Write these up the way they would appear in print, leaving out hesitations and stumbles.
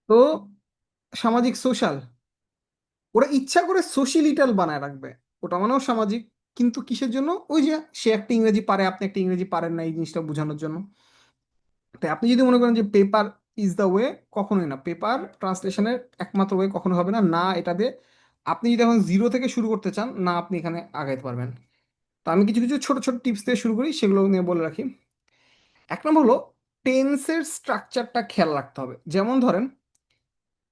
তো সামাজিক সোশ্যাল, ওরা ইচ্ছা করে সোশিলিটাল বানায় রাখবে, ওটা মানেও সামাজিক। কিন্তু কিসের জন্য? ওই যে সে একটা ইংরেজি পারে, আপনি একটা ইংরেজি পারেন না, এই জিনিসটা বোঝানোর জন্য। তাই আপনি যদি মনে করেন যে পেপার ইজ দ্য ওয়ে, কখনোই না। পেপার ট্রান্সলেশনের একমাত্র ওয়ে কখনো হবে না, না এটা দিয়ে আপনি যদি এখন জিরো থেকে শুরু করতে চান, না আপনি এখানে আগাইতে পারবেন। তো আমি কিছু কিছু ছোট ছোট টিপস দিয়ে শুরু করি, সেগুলো নিয়ে বলে রাখি। এক নম্বর হলো টেন্সের স্ট্রাকচারটা খেয়াল রাখতে হবে। যেমন ধরেন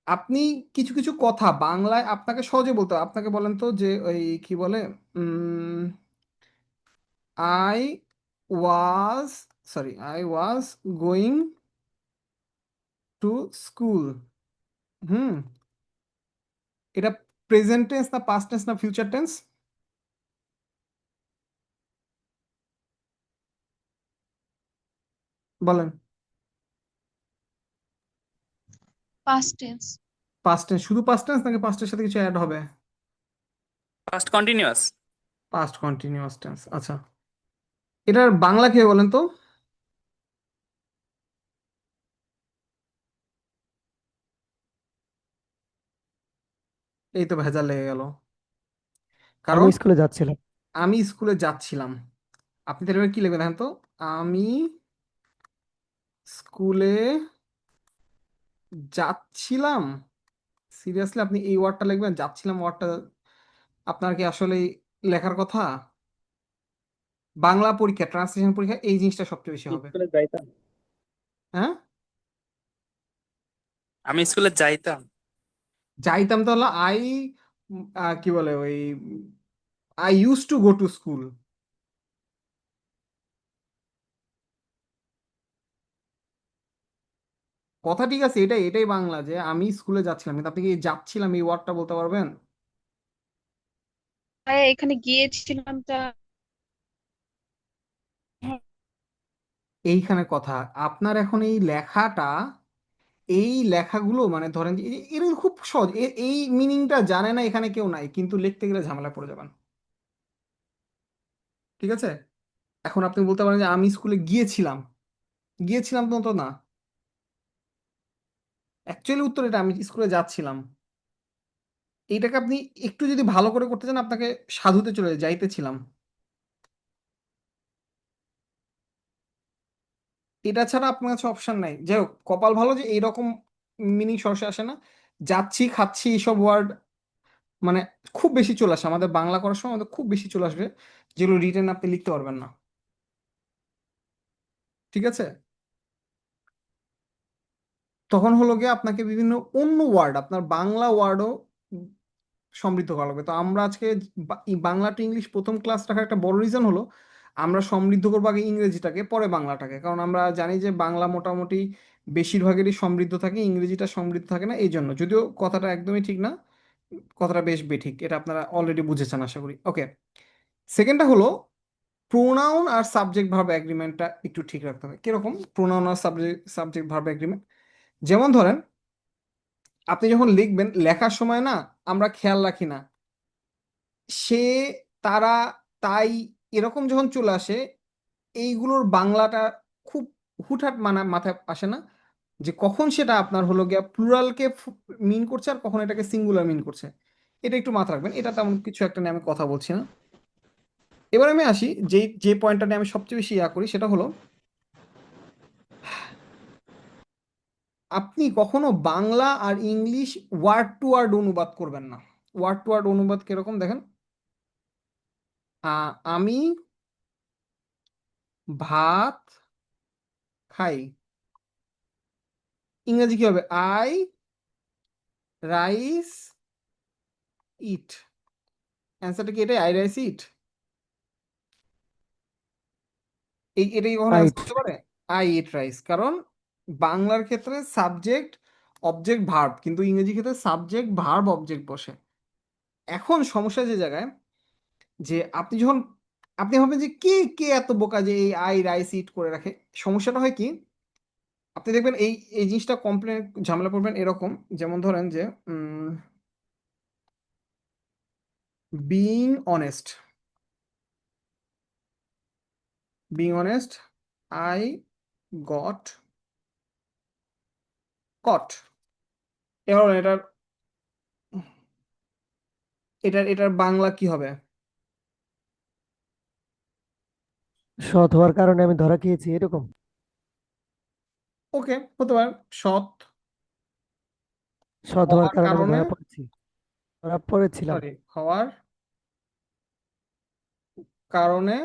আপনি কিছু কিছু কথা বাংলায় আপনাকে সহজে বলতে হবে। আপনাকে বলেন তো যে ওই কি বলে, I was, sorry, I was going to school. Hmm, এটা প্রেজেন্ট টেন্স না পাস্ট টেন্স না ফিউচার টেন্স? বলেন। past tense. পাস্ট টেন্স, শুধু পাস্ট টেন্স নাকি পাস্টের সাথে কিছু অ্যাড হবে? First continuous. Past continuous tense, আচ্ছা। এটার বাংলা কি বলেন তো? এই তো ভেজাল লেগে গেল। আমি কারণ স্কুলে যাচ্ছিলাম। আমি স্কুলে যাচ্ছিলাম, আপনি তাহলে কি লিখবেন দেখেন তো? আমি স্কুলে যাচ্ছিলাম। সিরিয়াসলি আপনি এই ওয়ার্ডটা লিখবেন? যাচ্ছিলাম ওয়ার্ডটা আপনার কি আসলে লেখার কথা? বাংলা পরীক্ষা, ট্রান্সলেশন পরীক্ষা এই জিনিসটা সবচেয়ে বেশি হবে। স্কুলে যাইতাম। হ্যাঁ, আমি স্কুলে যাইতাম। যাইতাম তো হলো আই, কি বলে ওই, I use to go to school. কথা ঠিক আছে, এটাই এটাই বাংলা, যে আমি স্কুলে যাচ্ছিলাম। কিন্তু আপনি কি যাচ্ছিলাম এই ওয়ার্ডটা বলতে পারবেন? এখানে গিয়েছিলাম তা এইখানে কথা, আপনার এখন এই লেখাটা, এই লেখাগুলো মানে ধরেন যে এর খুব সহজ, এই মিনিংটা জানে না এখানে কেউ নাই, কিন্তু লিখতে গেলে ঝামেলা পড়ে যাবেন। ঠিক আছে, এখন আপনি বলতে পারেন যে আমি স্কুলে গিয়েছিলাম। গিয়েছিলাম তো তো না, অ্যাকচুয়ালি উত্তর এটা, আমি স্কুলে যাচ্ছিলাম। এইটাকে আপনি একটু যদি ভালো করে করতে চান, আপনাকে সাধুতে চলে যাইতেছিলাম। এটা ছাড়া আপনার কাছে অপশন নাই। যাই হোক, কপাল ভালো যে এইরকম মিনিং সরাসরি আসে না। যাচ্ছি, খাচ্ছি, এইসব ওয়ার্ড মানে খুব বেশি চলে আসে আমাদের বাংলা করার সময়, আমাদের খুব বেশি চলে আসবে, যেগুলো রিটেন আপনি লিখতে পারবেন না। ঠিক আছে, তখন হলো গিয়ে আপনাকে বিভিন্ন অন্য ওয়ার্ড, আপনার বাংলা ওয়ার্ডও সমৃদ্ধ করা লাগবে। তো আমরা আজকে এই বাংলা টু ইংলিশ প্রথম ক্লাস রাখার একটা বড় রিজন হলো আমরা সমৃদ্ধ করবো আগে ইংরেজিটাকে, পরে বাংলাটাকে। কারণ আমরা জানি যে বাংলা মোটামুটি বেশিরভাগেরই সমৃদ্ধ থাকে, ইংরেজিটা সমৃদ্ধ থাকে না। এই জন্য, যদিও কথাটা একদমই ঠিক না, কথাটা বেশ বেঠিক, এটা আপনারা অলরেডি বুঝেছেন আশা করি। ওকে, সেকেন্ডটা হলো প্রোনাউন আর সাবজেক্ট ভার্ব এগ্রিমেন্টটা একটু ঠিক রাখতে হবে। কিরকম প্রোনাউন আর সাবজেক্ট সাবজেক্ট ভার্ব এগ্রিমেন্ট? যেমন ধরেন আপনি যখন লিখবেন, লেখার সময় না আমরা খেয়াল রাখি না সে, তারা, তাই, এরকম যখন চলে আসে, এইগুলোর বাংলাটা খুব হুটহাট মাথায় আসে না, যে কখন সেটা আপনার হলো গিয়া প্লুরালকে মিন করছে আর কখন এটাকে সিঙ্গুলার মিন করছে। এটা একটু মাথা রাখবেন। এটা তেমন কিছু একটা নিয়ে আমি কথা বলছি না। এবার আমি আসি যে যে পয়েন্টটা নিয়ে আমি সবচেয়ে বেশি ইয়া করি, সেটা হলো আপনি কখনো বাংলা আর ইংলিশ ওয়ার্ড টু ওয়ার্ড অনুবাদ করবেন না। ওয়ার্ড টু ওয়ার্ড অনুবাদ কিরকম দেখেন, আমি ভাত খাই, ইংরেজি কি হবে? I rice eat. অ্যান্সারটা কি এটাই? I rice eat. এটাই কখনো রাইট। অ্যান্সার হতে পারে? I eat rice. কারণ বাংলার ক্ষেত্রে সাবজেক্ট অবজেক্ট ভার্ব, কিন্তু ইংরেজি ক্ষেত্রে সাবজেক্ট ভার্ব অবজেক্ট বসে। এখন সমস্যা যে জায়গায়, যে আপনি যখন আপনি ভাবেন যে কে কে এত বোকা যে এই আই রাইস ইট করে রাখে। সমস্যাটা হয় কি, আপনি দেখবেন এই এই জিনিসটা কমপ্লেন ঝামেলা পড়বেন এরকম। যেমন ধরেন যে being honest, being honest, I got caught. এবার বলেন, এটার এটার এটার বাংলা কি হবে? সৎ হওয়ার কারণে আমি ধরা খেয়েছি এরকম। ওকে, হতে পারে। সৎ সৎ হওয়ার হওয়ার কারণে আমি কারণে, ধরা পড়েছি, ধরা পড়েছিলাম। সরি, হওয়ার কারণে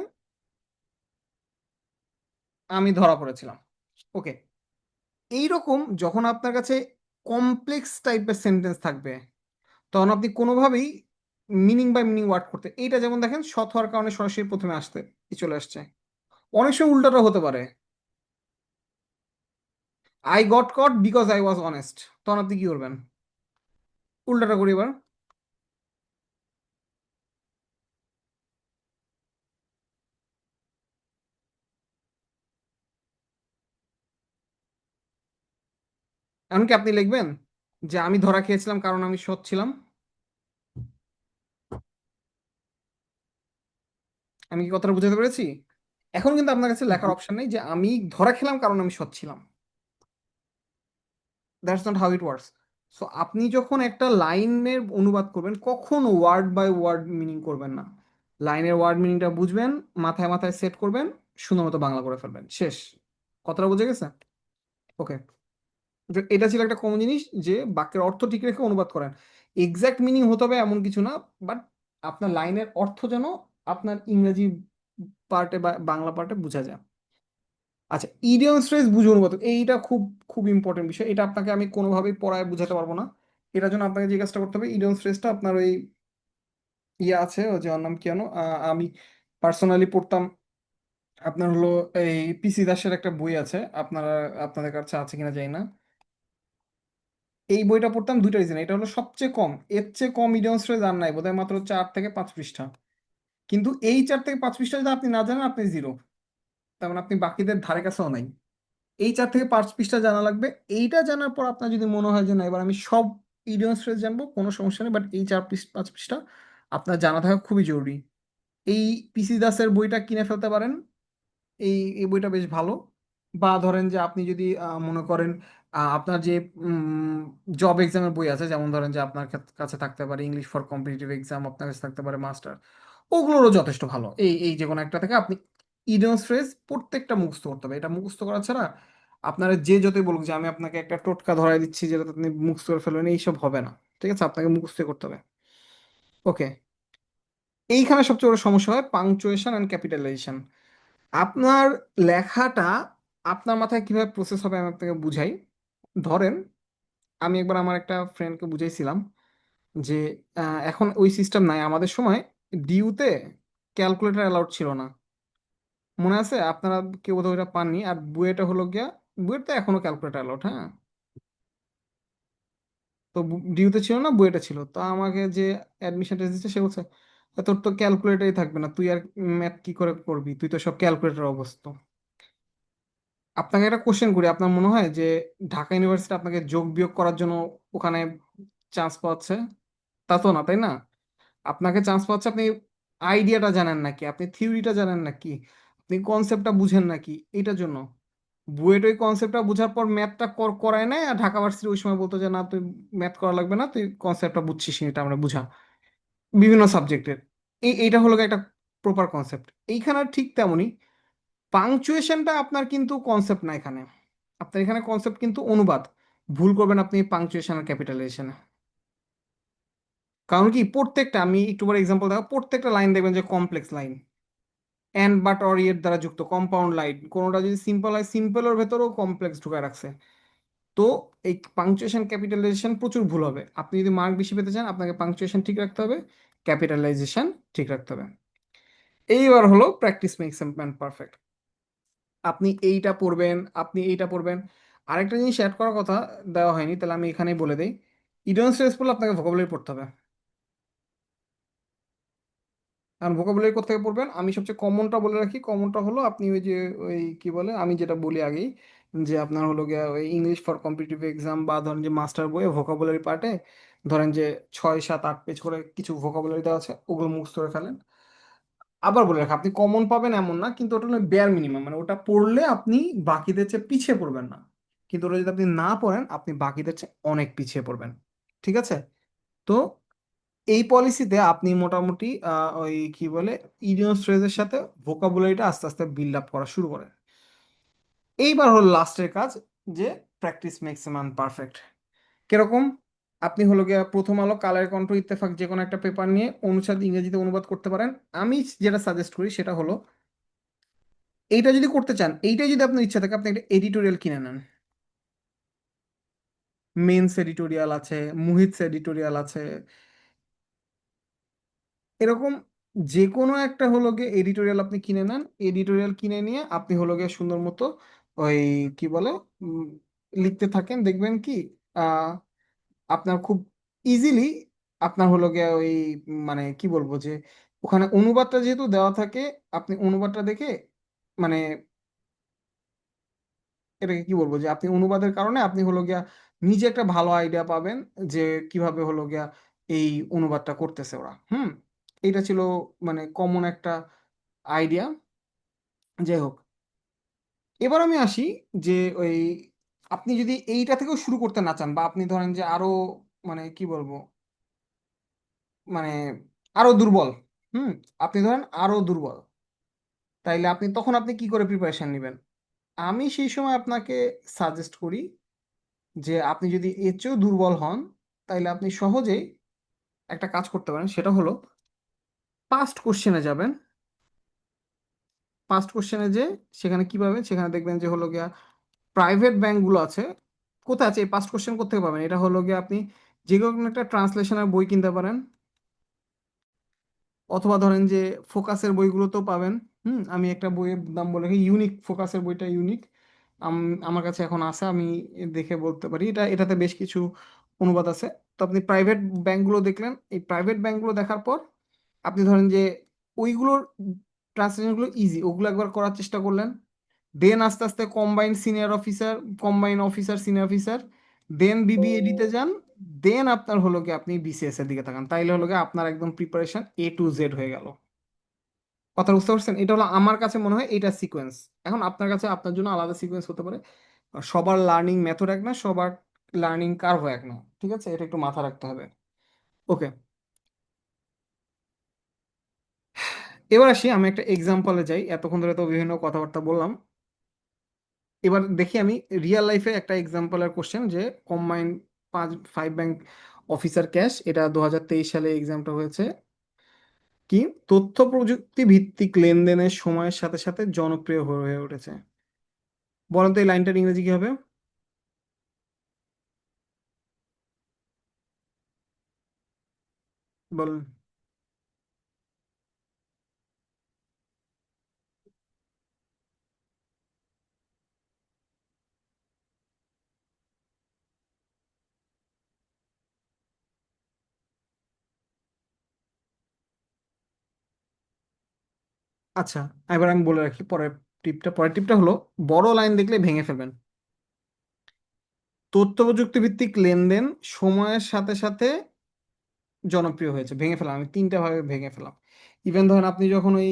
আমি ধরা পড়েছিলাম। ওকে, এইরকম যখন আপনার কাছে কমপ্লেক্স টাইপের সেন্টেন্স থাকবে, তখন আপনি কোনোভাবেই মিনিং বাই মিনিং ওয়ার্ড করতে, এইটা যেমন দেখেন সৎ হওয়ার কারণে সরাসরি প্রথমে আসতে চলে আসছে। অনেক সময় উল্টাটা হতে পারে, I got caught because I was honest, তখন আপনি কি করবেন? উল্টাটা করি এবার। এমনকি আপনি লিখবেন যে আমি ধরা খেয়েছিলাম কারণ আমি সৎ ছিলাম। আমি কি কথাটা বুঝাতে পেরেছি? এখন কিন্তু আপনার কাছে লেখার জি। অপশন নেই যে আমি ধরা খেলাম কারণ আমি সৎ ছিলাম। That's not how it works. So আপনি যখন একটা লাইনের অনুবাদ করবেন, কখন ওয়ার্ড বাই ওয়ার্ড মিনিং করবেন না। লাইনের ওয়ার্ড মিনিংটা বুঝবেন, মাথায় মাথায় সেট করবেন, সুন্দর মতো বাংলা করে ফেলবেন, শেষ। কথাটা বুঝে গেছে? ওকে, এটা ছিল একটা কমন জিনিস, যে বাক্যের অর্থ ঠিক রেখে অনুবাদ করেন। এক্সাক্ট মিনিং হতে হবে এমন কিছু না, বাট আপনার লাইনের অর্থ যেন আপনার ইংরেজি পার্টে বা বাংলা পার্টে বোঝা যায়। আচ্ছা, ইডিয়ম ফ্রেজ বুঝে অনুবাদ, এইটা খুব খুব ইম্পর্টেন্ট বিষয়। এটা আপনাকে আমি কোনোভাবেই পড়ায় বোঝাতে পারবো না। এটার জন্য আপনাকে যে কাজটা করতে হবে, ইডিয়ম ফ্রেজটা আপনার ওই ইয়ে আছে, ওই যে ওর নাম কি জানো, আমি পার্সোনালি পড়তাম। আপনার হলো এই পিসি দাসের একটা বই আছে, আপনারা আপনাদের কাছে আছে কিনা জানি না। এই বইটা পড়তাম দুইটা রিজন, এটা হলো সবচেয়ে কম, এর চেয়ে কম ইডিয়ম ফ্রেজ আর নাই বোধহয়, মাত্র 4 থেকে 5 পৃষ্ঠা। কিন্তু এই 4 থেকে 5 পৃষ্ঠা যদি আপনি না জানেন, আপনি জিরো, তার মানে আপনি বাকিদের ধারে কাছেও নাই। এই 4 থেকে 5 পৃষ্ঠা জানা লাগবে। এইটা জানার পর আপনার যদি মনে হয় যে না, এবার আমি সব ইডিয়মস ফ্রেজ জানবো, কোনো সমস্যা নেই, বাট এই 4 5 পৃষ্ঠা আপনার জানা থাকা খুবই জরুরি। এই পিসি দাসের বইটা কিনে ফেলতে পারেন, এই এই বইটা বেশ ভালো। বা ধরেন যে আপনি যদি মনে করেন আপনার যে জব এক্সামের বই আছে, যেমন ধরেন যে আপনার কাছে থাকতে পারে ইংলিশ ফর কম্পিটিটিভ এক্সাম, আপনার কাছে থাকতে পারে মাস্টার, ওগুলোরও যথেষ্ট ভালো। এই এই যে কোনো একটা থেকে আপনি ইডিয়মস ফ্রেজ প্রত্যেকটা মুখস্থ করতে হবে। এটা মুখস্থ করা ছাড়া আপনারা যে যতই বলুক যে আমি আপনাকে একটা টোটকা ধরাই দিচ্ছি যেটা আপনি মুখস্থ করে ফেলবেন, এইসব হবে না। ঠিক আছে, আপনাকে মুখস্থ করতে হবে। ওকে, এইখানে সবচেয়ে বড় সমস্যা হয় পাংচুয়েশন অ্যান্ড ক্যাপিটালাইজেশন। আপনার লেখাটা আপনার মাথায় কিভাবে প্রসেস হবে আমি আপনাকে বুঝাই। ধরেন আমি একবার আমার একটা ফ্রেন্ডকে বুঝাইছিলাম যে এখন ওই সিস্টেম নাই আমাদের সময়। ডিউতে ক্যালকুলেটর অ্যালাউড ছিল না, মনে আছে? আপনারা কেউ বোধহয় ওইটা পাননি। আর বুয়েটে হলো গিয়া, বুয়েটে এখনো ক্যালকুলেটর অ্যালাউড, হ্যাঁ। তো ডিউতে ছিল না, বুয়েটে ছিল। তো আমাকে যে অ্যাডমিশন টেস্ট দিচ্ছে সে বলছে, তোর তো ক্যালকুলেটরই থাকবে না, তুই আর ম্যাথ কি করে করবি, তুই তো সব ক্যালকুলেটর অবস্থা। আপনাকে একটা কোশ্চেন করি, আপনার মনে হয় যে ঢাকা ইউনিভার্সিটি আপনাকে যোগ বিয়োগ করার জন্য ওখানে চান্স পাচ্ছে? তা তো না, তাই না? আপনাকে চান্স পাচ্ছে, আপনি আইডিয়াটা জানেন নাকি, আপনি থিওরিটা জানেন নাকি, আপনি কনসেপ্টটা বুঝেন নাকি, এইটার জন্য। বুয়েট ওই কনসেপ্টটা বোঝার পর ম্যাথটা করায় নাই, আর ঢাকা ভার্সিটি ওই সময় বলতো যে না, তুই ম্যাথ করা লাগবে না, তুই কনসেপ্টটা বুঝছিস না, এটা আমরা বুঝা বিভিন্ন সাবজেক্টের। এইটা হলো একটা প্রপার কনসেপ্ট। এইখানে ঠিক তেমনই পাংচুয়েশনটা আপনার কিন্তু কনসেপ্ট না এখানে, আপনার এখানে কনসেপ্ট কিন্তু অনুবাদ। ভুল করবেন আপনি পাংচুয়েশন আর ক্যাপিটালাইজেশনে। কারণ কি, প্রত্যেকটা, আমি একটু বড় এক্সাম্পল দেখো, প্রত্যেকটা লাইন দেখবেন যে complex line, and but or এর দ্বারা যুক্ত, কম্পাউন্ড লাইন। কোনোটা যদি সিম্পল হয়, সিম্পলের ভেতরেও কমপ্লেক্স ঢুকায় রাখছে। তো এই পাংচুয়েশন ক্যাপিটালাইজেশন প্রচুর ভুল হবে। আপনি যদি মার্ক বেশি পেতে চান, আপনাকে পাংচুয়েশন ঠিক রাখতে হবে, ক্যাপিটালাইজেশন ঠিক রাখতে হবে। এইবার হলো practice makes a man perfect. আপনি এইটা পড়বেন, আপনি এইটা পড়বেন। আরেকটা জিনিস অ্যাড করার কথা দেওয়া হয়নি, তাহলে আমি এখানেই বলে দিই। ইডিয়ম ফ্রেজ পড়লে আপনাকে ভোকাবুলারি পড়তে হবে। কারণ ভোকাবুলারি কোথেকে পড়বেন, আমি সবচেয়ে কমনটা বলে রাখি। কমনটা হলো আপনি ওই যে ওই কি বলে, আমি যেটা বলি আগেই, যে আপনার হলো গিয়া ওই ইংলিশ ফর কম্পিটিটিভ এক্সাম, বা ধরেন যে মাস্টার বইয়ে ভোকাবুলারি পার্টে ধরেন যে 6 7 8 পেজ করে কিছু ভোকাবুলারি দেওয়া আছে, ওগুলো মুখস্থ করে ফেলেন। আবার বলে রাখি, আপনি কমন পাবেন এমন না, কিন্তু ওটা হলো বেয়ার মিনিমাম, মানে ওটা পড়লে আপনি বাকিদের চেয়ে পিছিয়ে পড়বেন না। কিন্তু ওটা যদি আপনি না পড়েন আপনি বাকিদের চেয়ে অনেক পিছিয়ে পড়বেন। ঠিক আছে? তো এই পলিসিতে আপনি মোটামুটি ওই কি বলে ইডিয়মস ফ্রেজের সাথে ভোকাবুলারিটা আস্তে আস্তে বিল্ড আপ করা শুরু করেন। এইবার হলো লাস্টের কাজ, যে practice makes a man perfect. কিরকম? আপনি হলো গিয়ে প্রথম আলো, কালের কণ্ঠ, ইত্তেফাক যে কোনো একটা পেপার নিয়ে অনুচ্ছেদ ইংরেজিতে অনুবাদ করতে পারেন। আমি যেটা সাজেস্ট করি সেটা হলো, এইটা যদি করতে চান, এইটাই যদি আপনার ইচ্ছা থাকে, আপনি একটা এডিটোরিয়াল কিনে নেন। মেন্স এডিটোরিয়াল আছে, মুহিতস এডিটোরিয়াল আছে, এরকম যে কোনো একটা হলো গিয়ে এডিটোরিয়াল আপনি কিনে নেন। এডিটোরিয়াল কিনে নিয়ে আপনি হলো গিয়ে সুন্দর মতো ওই কি বলে উম, লিখতে থাকেন, দেখবেন কি আহ, আপনার খুব ইজিলি আপনার হলো গিয়ে ওই মানে কি বলবো যে ওখানে অনুবাদটা যেহেতু দেওয়া থাকে, আপনি অনুবাদটা দেখে মানে এটাকে কি বলবো যে আপনি অনুবাদের কারণে আপনি হলো গিয়া নিজে একটা ভালো আইডিয়া পাবেন যে কিভাবে হলো গিয়া এই অনুবাদটা করতেছে ওরা। এইটা ছিল মানে কমন একটা আইডিয়া। যাই হোক, এবার আমি আসি যে ওই আপনি যদি এইটা থেকেও শুরু করতে না চান, বা আপনি ধরেন যে আরো মানে কি বলবো মানে আরো দুর্বল, হুম আপনি ধরেন আরো দুর্বল, তাইলে তখন আপনি কি করে প্রিপারেশন নেবেন? আমি সেই সময় আপনাকে সাজেস্ট করি যে আপনি যদি এর চেয়েও দুর্বল হন, তাইলে আপনি সহজেই একটা কাজ করতে পারেন, সেটা হলো পাস্ট কোশ্চেনে যাবেন। পাস্ট কোশ্চেনে যে সেখানে কি পাবেন, সেখানে দেখবেন যে হলো গিয়া প্রাইভেট ব্যাংকগুলো আছে। কোথায় আছে এই পাস্ট কোশ্চেন? কোথেকে পাবেন? এটা হলো গিয়ে আপনি যে কোনো একটা ট্রান্সলেশনের বই কিনতে পারেন, অথবা ধরেন যে ফোকাসের বইগুলো তো পাবেন। আমি একটা বইয়ের দাম বলে রাখি, ইউনিক, ফোকাসের বইটা ইউনিক। আমার কাছে এখন আছে, আমি দেখে বলতে পারি, এটাতে বেশ কিছু অনুবাদ আছে। তো আপনি প্রাইভেট ব্যাংকগুলো দেখলেন, এই প্রাইভেট ব্যাংকগুলো দেখার পর আপনি ধরেন যে ওইগুলোর ট্রান্সলেশনগুলো ইজি, ওগুলো একবার করার চেষ্টা করলেন। দেন আস্তে আস্তে combined senior officer, combined officer, senior officer, then বিবিএডিতে যান। দেন আপনার হলো কি আপনি বিসিএস এর দিকে তাকান, তাইলে হলো কি আপনার একদম প্রিপারেশন A to Z হয়ে গেল। কথা বুঝতে পারছেন? এটা হলো আমার কাছে মনে হয় এটা সিকোয়েন্স। এখন আপনার কাছে আপনার জন্য আলাদা সিকোয়েন্স হতে পারে। সবার লার্নিং মেথড এক না, সবার লার্নিং কার্ভ এক না। ঠিক আছে, এটা একটু মাথা রাখতে হবে। ওকে, এবার আসি, আমি একটা এক্সাম্পলে যাই, এতক্ষণ ধরে তো বিভিন্ন কথাবার্তা বললাম। এবার দেখি আমি রিয়েল লাইফে একটা এক্সাম্পলের কোশ্চেন, যে কম্বাইন্ড 5 ব্যাংক অফিসার ক্যাশ, এটা 2023 সালে এক্সামটা হয়েছে। কি তথ্য প্রযুক্তি ভিত্তিক লেনদেনের সময়ের সাথে সাথে জনপ্রিয় হয়ে উঠেছে? বলেন তো এই লাইনটার ইংরেজি কি হবে? বলুন। আচ্ছা, এবার আমি বলে রাখি পরের টিপটা হলো, বড় লাইন দেখলে ভেঙে ফেলবেন। তথ্য প্রযুক্তি ভিত্তিক লেনদেন সময়ের সাথে সাথে জনপ্রিয় হয়েছে, ভেঙে ফেলাম, আমি 3টা ভাবে ভেঙে ফেলাম। ইভেন ধরেন আপনি যখন ওই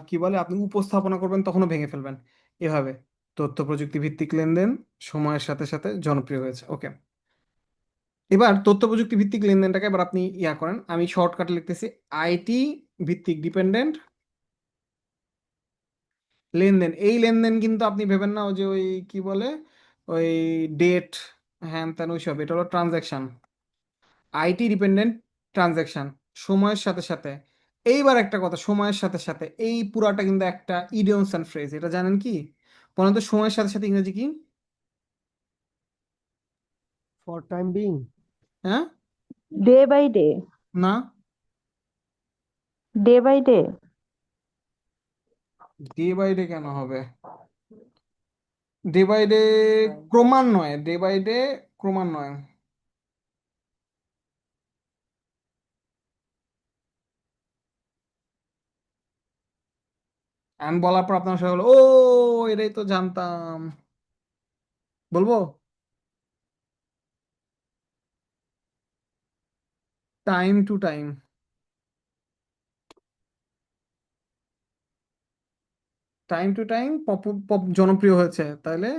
কি বলে আপনি উপস্থাপনা করবেন তখনও ভেঙে ফেলবেন এভাবে। তথ্য প্রযুক্তি ভিত্তিক লেনদেন সময়ের সাথে সাথে জনপ্রিয় হয়েছে। ওকে, এবার তথ্য প্রযুক্তি ভিত্তিক লেনদেনটাকে এবার আপনি ইয়া করেন, আমি শর্টকাটে লিখতেছি, আইটি ভিত্তিক ডিপেন্ডেন্ট লেনদেন। এই লেনদেন কিন্তু আপনি ভেবেন না ওই যে ওই কি বলে ওই ডেট, হ্যান ত্যান ওইসব, এটা হলো ট্রানজ্যাকশন, আইটি ডিপেন্ডেন্ট ট্রানজ্যাকশন সময়ের সাথে সাথে। এইবার একটা কথা, সময়ের সাথে সাথে এই পুরাটা কিন্তু একটা ইডিয়মস অ্যান্ড ফ্রেজ, এটা জানেন কি? বলেন তো সময়ের সাথে সাথে ইংরেজি কি? For time being. হ্যাঁ? Day by day. না, day by day. Day by day কেন হবে? ডে বাই ডে ক্রমান্বয়ে, ডে বাই ডে ক্রমান্বয়ে। আমি বলার পর আপনার সবাই হলো ও, এটাই তো জানতাম। বলবো? Time to time. Time to time জনপ্রিয় হয়েছে তাহলে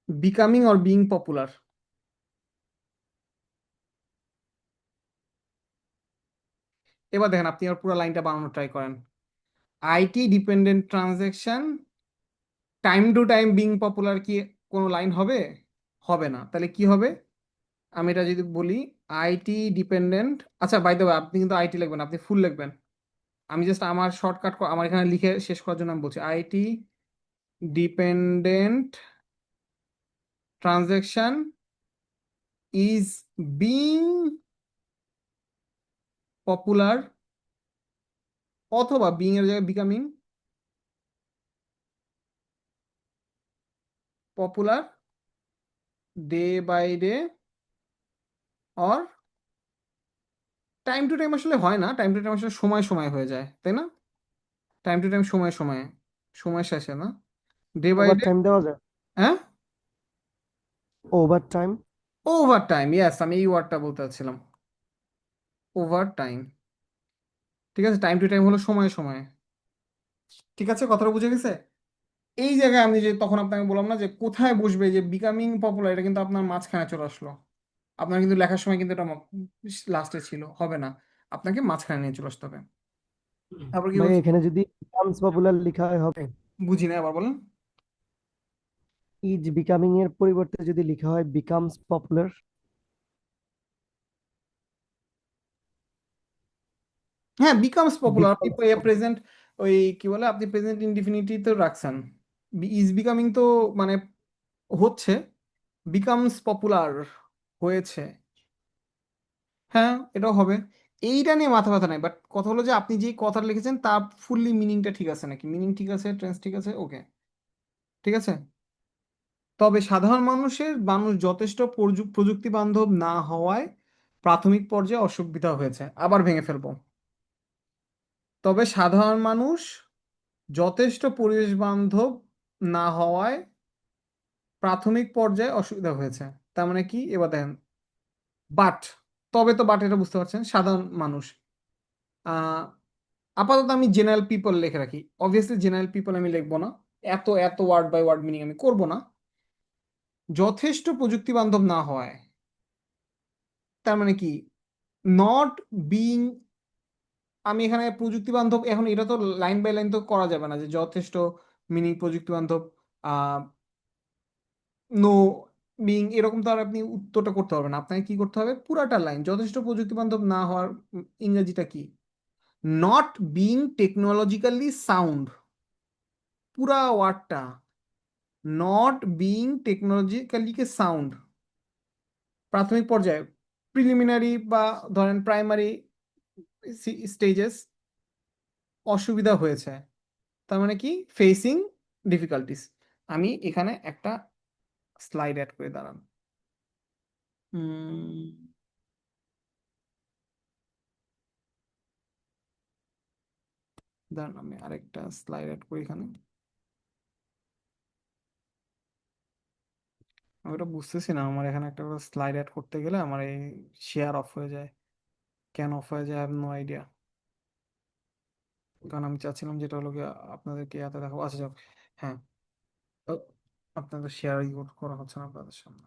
বিকামিং অর বিং পপুলার। এবার দেখেন আপনি আর পুরো লাইনটা বানানোর ট্রাই করেন। IT dependent transaction time to time being popular কি কোনো লাইন হবে? হবে না। তাহলে কি হবে? আমি এটা যদি বলি আইটি ডিপেন্ডেন্ট, আচ্ছা বাই দ্য ওয়ে আপনি কিন্তু আইটি লিখবেন, আপনি ফুল লিখবেন। আমি জাস্ট আমার শর্টকাট আমার এখানে লিখে শেষ করার জন্য আমি বলছি IT dependent transaction is being popular, অথবা বিং এর জায়গায় becoming popular day by day, or time to time আসলে হয় না, টাইম টু টাইম আসলে সময় সময় হয়ে যায়, তাই না? টাইম টু টাইম সময় সময়ে, সময় শেষে না, day by over day. Time দেওয়া যায়? হ্যাঁ, over time. Over time, yes, আমি এই ওয়ার্ডটা বলতে চাচ্ছিলাম, ওভার টাইম। ঠিক আছে, টাইম টু টাইম হলো সময়ে সময়ে। ঠিক আছে, কথাটা বুঝে গেছে? এই জায়গায় আমি যে তখন আপনাকে বললাম না যে কোথায় বসবে, যে বিকামিং পপুলার, এটা কিন্তু আপনার মাঝখানে চলে আসলো। আপনার কিন্তু লেখার সময় কিন্তু এটা লাস্টে ছিল, হবে না, আপনাকে মাঝখানে নিয়ে চলে আসতে হবে। তারপর কি ভাই বলছি? এখানে যদি বিকামস পপুলার লেখা হয় হবে? বুঝি না, আবার বলেন। ইজ বিকামিং এর পরিবর্তে যদি লেখা হয় বিকামস পপুলার? হ্যাঁ, বিকামস পপুলার, আপনি বিকামস প্রেজেন্ট, ওই কি বলে, আপনি প্রেজেন্ট ইনডিফিনিটি তো রাখছেন, ইজ বিকামিং তো মানে হচ্ছে, বিকামস পপুলার হয়েছে, হ্যাঁ এটাও হবে। এইটা নিয়ে মাথা ব্যথা নাই, বাট কথা হলো যে আপনি যেই কথাটা লিখেছেন তার ফুললি মিনিংটা ঠিক আছে নাকি, মিনিং ঠিক আছে, টেন্স ঠিক আছে, ওকে, ঠিক আছে। তবে সাধারণ মানুষ যথেষ্ট প্রযুক্তি বান্ধব না হওয়ায় প্রাথমিক পর্যায়ে অসুবিধা হয়েছে, আবার ভেঙে ফেলবো। তবে সাধারণ মানুষ যথেষ্ট পরিবেশ বান্ধব না হওয়ায় প্রাথমিক পর্যায়ে অসুবিধা হয়েছে। তার মানে কি, এবার দেখেন, বাট, তবে তো বাট এটা বুঝতে পারছেন, সাধারণ মানুষ, আহ আপাতত আমি জেনারেল পিপল লিখে রাখি, অবভিয়াসলি জেনারেল পিপল আমি লিখবো না, এত এত ওয়ার্ড বাই ওয়ার্ড মিনিং আমি করব না। যথেষ্ট প্রযুক্তি বান্ধব না হওয়ায়, তার মানে কি, নট বিং, আমি এখানে প্রযুক্তি বান্ধব, এখন এটা তো লাইন বাই লাইন তো করা যাবে না যে যথেষ্ট মিনিং প্রযুক্তি বান্ধব, নো বিং, এরকম তো আর আপনি উত্তরটা করতে পারবেন না, আপনাকে কি করতে হবে, পুরাটা লাইন যথেষ্ট প্রযুক্তি বান্ধব না হওয়ার ইংরেজিটা কি, নট বিং টেকনোলজিক্যালি সাউন্ড, পুরা ওয়ার্ডটা, নট বিং টেকনোলজিক্যালি সাউন্ড, প্রাথমিক পর্যায়ে, প্রিলিমিনারি বা ধরেন প্রাইমারি স্টেজেস অসুবিধা হয়েছে, তার মানে কি, ফেসিং ডিফিকাল্টিস। আমি এখানে একটা স্লাইড অ্যাড করে দাঁড়ান, দাঁড়ান আমি আরেকটা স্লাইড অ্যাড করি এখানে। আমি ওটা বুঝতেছি না, আমার এখানে একটা স্লাইড অ্যাড করতে গেলে আমার এই শেয়ার অফ হয়ে যায়, কেন অফ হয়ে যায় আই হ্যাভ নো আইডিয়া। কারণ আমি চাচ্ছিলাম যেটা হলো গিয়ে আপনাদেরকে এত দেখাবো, আচ্ছা যাক, হ্যাঁ, তো আপনাদের শেয়ার করা হচ্ছে না আপনাদের সামনে,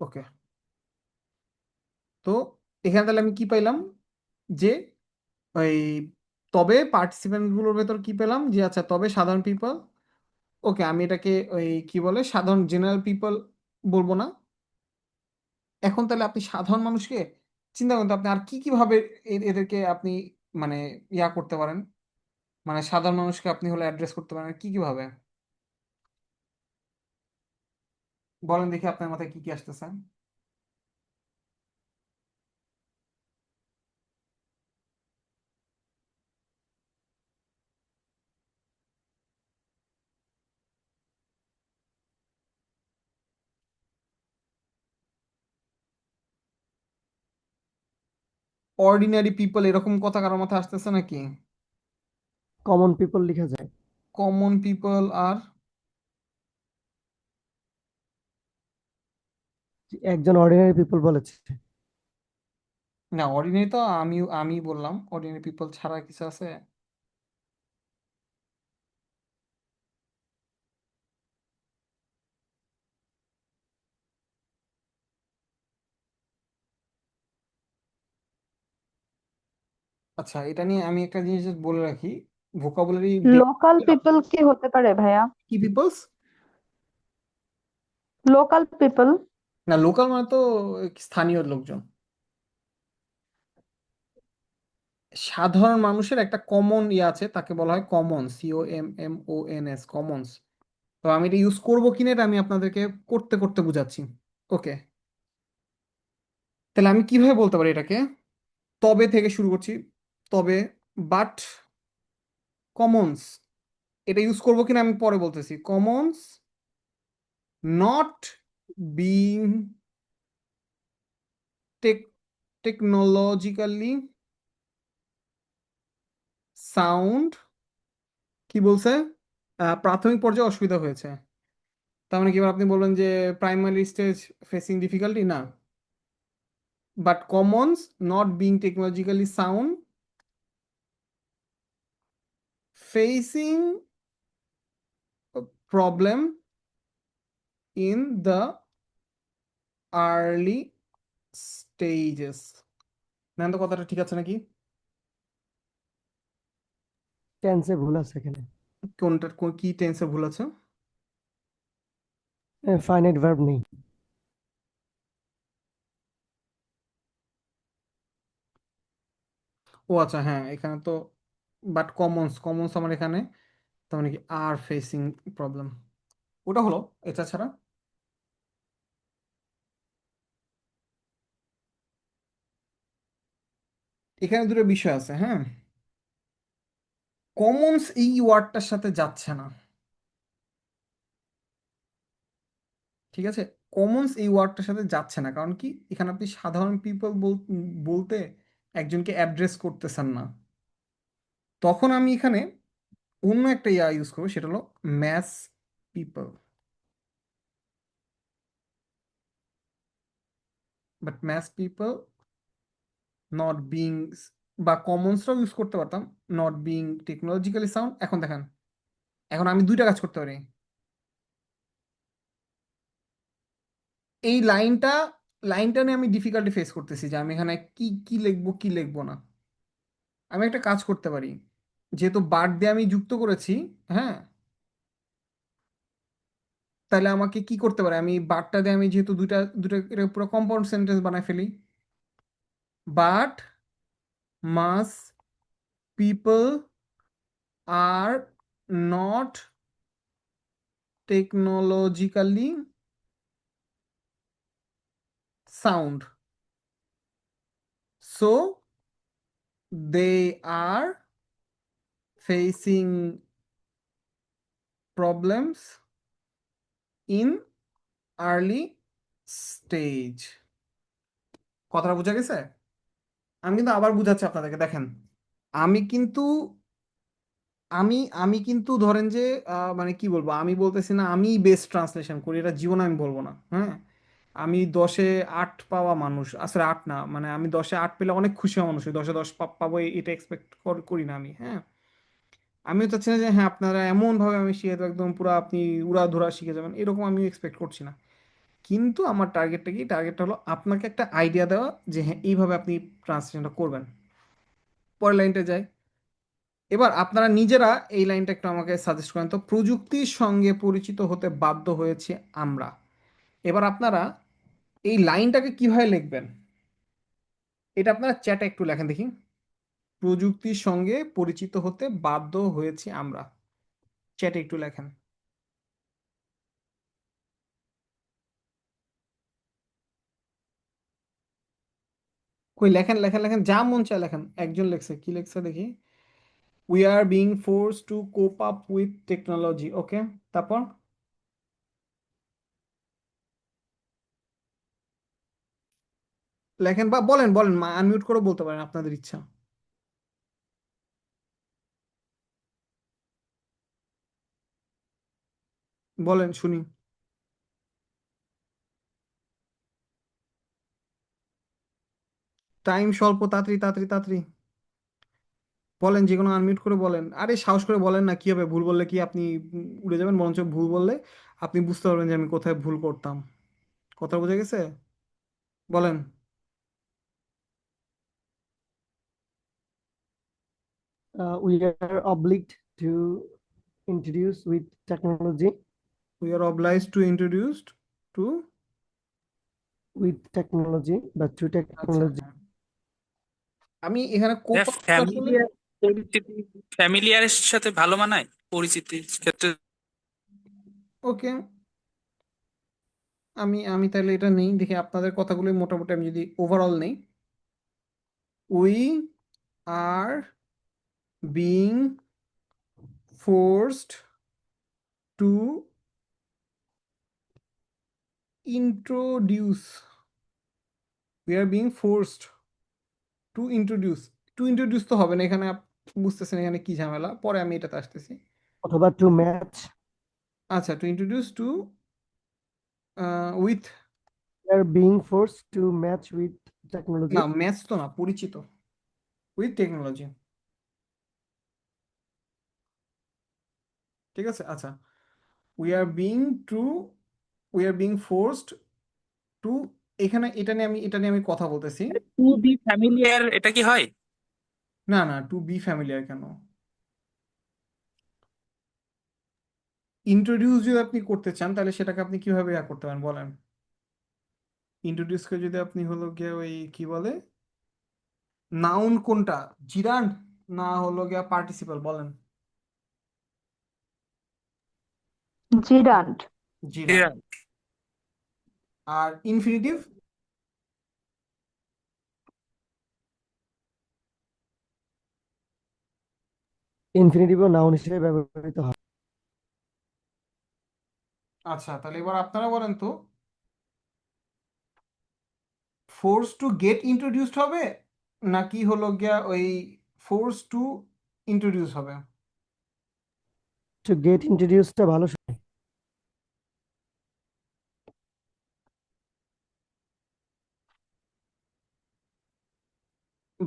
ওকে। তো এখানে তাহলে আমি কি পাইলাম, যে ওই, তবে পার্টিসিপেন্ট গুলোর ভেতর কি পেলাম, যে আচ্ছা তবে সাধারণ পিপল, ওকে, আমি এটাকে ওই কি বলে সাধারণ জেনারেল পিপল বলবো না। এখন তাহলে আপনি সাধারণ মানুষকে চিন্তা করতে, আপনি আর কি কি ভাবে এদেরকে আপনি মানে ইয়া করতে পারেন, মানে সাধারণ মানুষকে আপনি হলে অ্যাড্রেস করতে পারেন কি কি ভাবে, বলেন দেখি আপনার মাথায় কি কি আসতেছে। অর্ডিনারি পিপল, এরকম কথা কারোর মাথায় আসতেছে নাকি? কমন পিপল লেখা যায়? কমন পিপল আর, একজন অর্ডিনারি পিপল বলেছে। না অর্ডিনারি তো আমি বললাম, অর্ডিনারি পিপল ছাড়া কিছু আছে? আচ্ছা, এটা নিয়ে আমি একটা জিনিস just বলে রাখি, ভোকাবুলারি লোকাল পিপল কি হতে পারে ভাইয়া? কি পিপলস? Local people. না, লোকাল মানে তো স্থানীয় লোকজন, সাধারণ মানুষের একটা কমন ইয়ে আছে, তাকে বলা হয় কমন, COMMONS, কমনস। তো আমি এটা ইউজ করবো কিনা এটা আমি আপনাদেরকে করতে করতে বুঝাচ্ছি। ওকে, তাহলে আমি কিভাবে বলতে পারি এটাকে? তবে থেকে শুরু করছি। তবে, বাট, কমনস, এটা ইউজ করবো কিনা আমি পরে বলতেছি। Commons not being technologically sound, কি বলছে? প্রাথমিক পর্যায়ে অসুবিধা হয়েছে। তার মানে কি এবার আপনি বলবেন যে প্রাইমারি স্টেজ ফেসিং ডিফিকাল্টি? না, but commons not being technologically sound facing problem in the early stages. নেন তো, কথাটা ঠিক আছে নাকি? টেন্সে ভুল আছে এখানে। কি টেন্সে ভুল আছে? ফাইনাইট ভার্ব নেই। ও আচ্ছা, হ্যাঁ, এখানে তো বাট কমনস, কমনস আমার এখানে, তার মানে কি আর ফেসিং প্রবলেম, ওটা হলো। এটা ছাড়া এখানে দুটো বিষয় আছে, হ্যাঁ। কমনস এই ওয়ার্ডটার সাথে যাচ্ছে না, ঠিক আছে? কমনস এই ওয়ার্ডটার সাথে যাচ্ছে না, কারণ কি এখানে আপনি সাধারণ পিপল বলতে একজনকে অ্যাড্রেস করতেছেন না। তখন আমি এখানে অন্য একটা ইয়া ইউজ করবো, সেটা হলো mass people. But mass people not being, বা কমনসরাও ইউজ করতে পারতাম, নট বিং টেকনোলজিক্যালি সাউন্ড। এখন দেখেন, এখন আমি দুইটা কাজ করতে পারি। এই লাইনটা লাইনটা নিয়ে আমি ডিফিকাল্টি ফেস করতেছি যে আমি এখানে কি কি লিখবো কি লিখবো না। আমি একটা কাজ করতে পারি, যেহেতু বার দিয়ে আমি যুক্ত করেছি, হ্যাঁ, তাহলে আমাকে কি করতে পারে, আমি বারটা দিয়ে আমি যেহেতু দুইটা দুটো এটা পুরো কম্পাউন্ড সেন্টেন্স বানাই ফেলি। But mass people are not technologically sound, so they are facing problems in early stage. কথাটা বোঝা গেছে? আমি কিন্তু আবার বুঝাচ্ছি আপনাদেরকে, দেখেন, আমি কিন্তু আমি আমি কিন্তু ধরেন যে মানে কি বলবো, আমি বলতেছি না আমি বেস্ট ট্রান্সলেশন করি, এটা জীবনে আমি বলবো না, হ্যাঁ। আমি 10-8 পাওয়া মানুষ, আসলে 8 না, মানে আমি 10-8 পেলে অনেক খুশি হওয়া মানুষ, 10-10 পাবো এটা এক্সপেক্ট করি না আমি, হ্যাঁ। আমিও চাচ্ছি না যে হ্যাঁ আপনারা এমন ভাবে আমি শিখে দেবো একদম পুরো আপনি উড়াধুরা শিখে যাবেন, এরকম আমি এক্সপেক্ট করছি না। কিন্তু আমার টার্গেটটা কি? টার্গেটটা হলো আপনাকে একটা আইডিয়া দেওয়া যে হ্যাঁ এইভাবে আপনি ট্রান্সলেশনটা করবেন। পরের লাইনটা যাই। এবার আপনারা নিজেরা এই লাইনটা একটু আমাকে সাজেস্ট করেন তো। প্রযুক্তির সঙ্গে পরিচিত হতে বাধ্য হয়েছি আমরা। এবার আপনারা এই লাইনটাকে কিভাবে লিখবেন এটা আপনারা চ্যাটে একটু লেখেন দেখি। প্রযুক্তির সঙ্গে পরিচিত হতে বাধ্য হয়েছি আমরা, চ্যাটে একটু লেখেন। কই, লেখেন লেখেন লেখেন, যা মন চায় লেখেন। একজন লেখছে, কি লেখছে দেখি? We are being force to cope up with technology. Okay, তারপর লেখেন বা বলেন বলেন, আনমিউট করে বলতে পারেন আপনাদের ইচ্ছা। বলেন শুনি। টাইম স্বল্প, তাড়াতাড়ি তাড়াতাড়ি তাড়াতাড়ি বলেন, যে কোনো আনমিউট করে বলেন। আরে সাহস করে বলেন না, কি হবে? ভুল বললে কি আপনি উড়ে যাবেন? বরঞ্চ ভুল বললে আপনি বুঝতে পারবেন যে আমি কোথায় ভুল করতাম। কথা বোঝা গেছে? বলেন। We are obliged to introduce with technology, We are obliged to introduce to বা to আচ্ছা technology. হ্যাঁ। আমি এখানে কোপালটা আসলে ফ্যামিলিয়ার পরিচিতি, ফ্যামিলিয়ারের সাথে ভালো মানায় পরিচিতির ক্ষেত্রে। ওকে, আমি আমি তাহলে এটা নেই, দেখি আপনাদের কথাগুলো মোটামুটি আমি যদি ওভারঅল নেই। We are being forced to introduce, we are being forced to introduce তো হবে না এখানে, বুঝতেছেন এখানে কি ঝামেলা, পরে আমি এটাতে আসতেছি। অথবা to match. আচ্ছা, to introduce to with, We are being forced to match with technology. না ম্যাচ তো না, পরিচিত, উইথ টেকনোলজি। ঠিক আছে, আচ্ছা, we are being to we are being forced to, এখানে এটা নিয়ে আমি কথা বলতেছি। টু বি ফ্যামিলিয়ার এটা কি হয়? না না, টু বি ফ্যামিলিয়ার কেন? ইন্ট্রোডিউস যদি আপনি করতে চান তাহলে সেটাকে আপনি কিভাবে করতে পারেন বলেন? ইন্ট্রোডিউসকে যদি আপনি হলো গিয়ে ওই কি বলে, নাউন কোনটা, জিরান্ড না হলো গিয়া পার্টিসিপল বলেন? জিরান্ড। জিরান্ড। আর ইনফিনিটিভ? ইনফিনিটিভ নাউন হিসেবে ব্যবহৃত হয়। আচ্ছা, তাহলে এবার আপনারা বলেন তো, ফোর্স টু গেট ইন্ট্রোডিউসড হবে নাকি হলো গিয়া ওই ফোর্স টু ইন্ট্রোডিউস হবে? To get introduced টা ভালো শোনায়।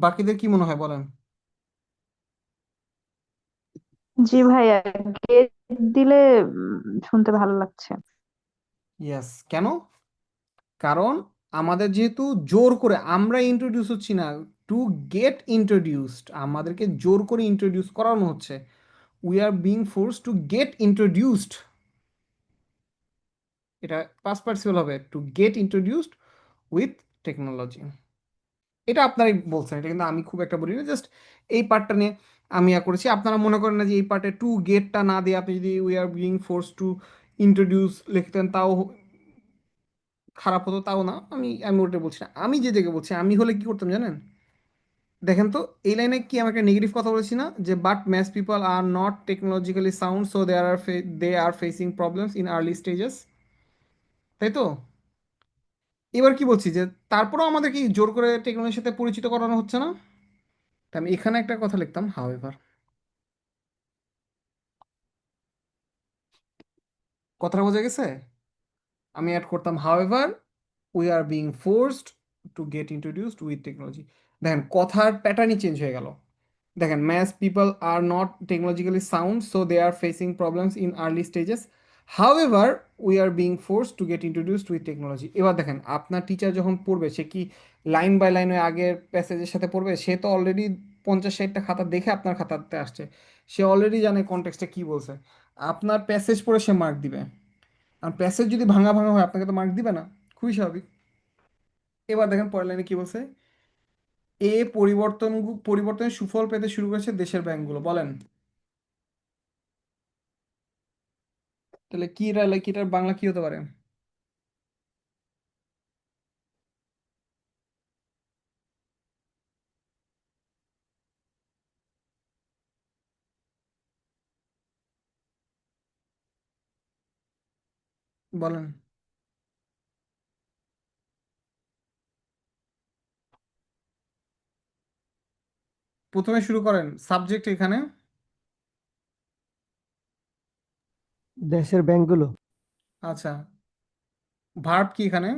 বাকিদের কি মনে হয় বলেন? জি ভাইয়া, গেট দিলে শুনতে ভালো লাগছে। ইয়েস, কেন? কারণ আমাদের যেহেতু জোর করে আমরা ইন্ট্রোডিউস হচ্ছি না, টু গেট ইন্ট্রোডিউসড আমাদেরকে জোর করে ইন্ট্রোডিউস করানো হচ্ছে, we are being force two get introduced, এটা পাস্ট পার্টিসিপল হবে, two get introduced with technology. এটা আপনারাই বলছেন, এটা কিন্তু আমি খুব একটা বলি না, জাস্ট এই পার্টটা নিয়ে আমি করেছি। আপনারা মনে করেন না যে এই পার্টে টু গেটটা না দিয়ে আপনি যদি we are being force to introduce লিখতেন তাও খারাপ হতো, তাও না, আমি আমি ওটা বলছি না, আমি যে জায়গায় বলছি আমি হলে কি করতাম জানেন? দেখেন তো, এই লাইনে কি আমি একটা নেগেটিভ কথা বলেছি না, যে but math people are not technologically sound so they are facing problems in early stages, তাই তো? এবার কি বলছি, যে তারপরেও আমাদের কি জোর করে টেকনোলজির সাথে পরিচিত করানো হচ্ছে না? তা আমি এখানে একটা কথা লিখতাম, হাউএভার। কথাটা বোঝা গেছে? আমি অ্যাড করতাম however we are being forced to get introduced with technology. দেখেন কথার প্যাটার্নই চেঞ্জ হয়ে গেল। দেখেন, math people are not technologically sound so they are facing problems in early stages, however we are being forced to get introduced with technology. এবার দেখেন, আপনার teacher যখন পড়বে সে কি লাইন বাই লাইন ওই আগের প্যাসেজের সাথে পড়বে? সে তো অলরেডি 50-60টা খাতা দেখে আপনার খাতাতে আসছে, সে অলরেডি জানে কনটেক্সটে কি বলছে। আপনার প্যাসেজ পড়ে সে মার্ক দিবে, আর প্যাসেজ যদি ভাঙা ভাঙা হয় আপনাকে তো মার্ক দিবে না, খুবই স্বাভাবিক। এবার দেখেন পরের লাইনে কি বলছে, পরিবর্তনের সুফল পেতে শুরু করেছে দেশের ব্যাংকগুলো, বলেন? তাহলে কিটার বাংলা কি হতে পারে? বলেন। প্রথমে শুরু করেন, সাবজেক্ট এখানে, দেশের ব্যাংকগুলো আচ্ছা, ভার্ব কি এখানে?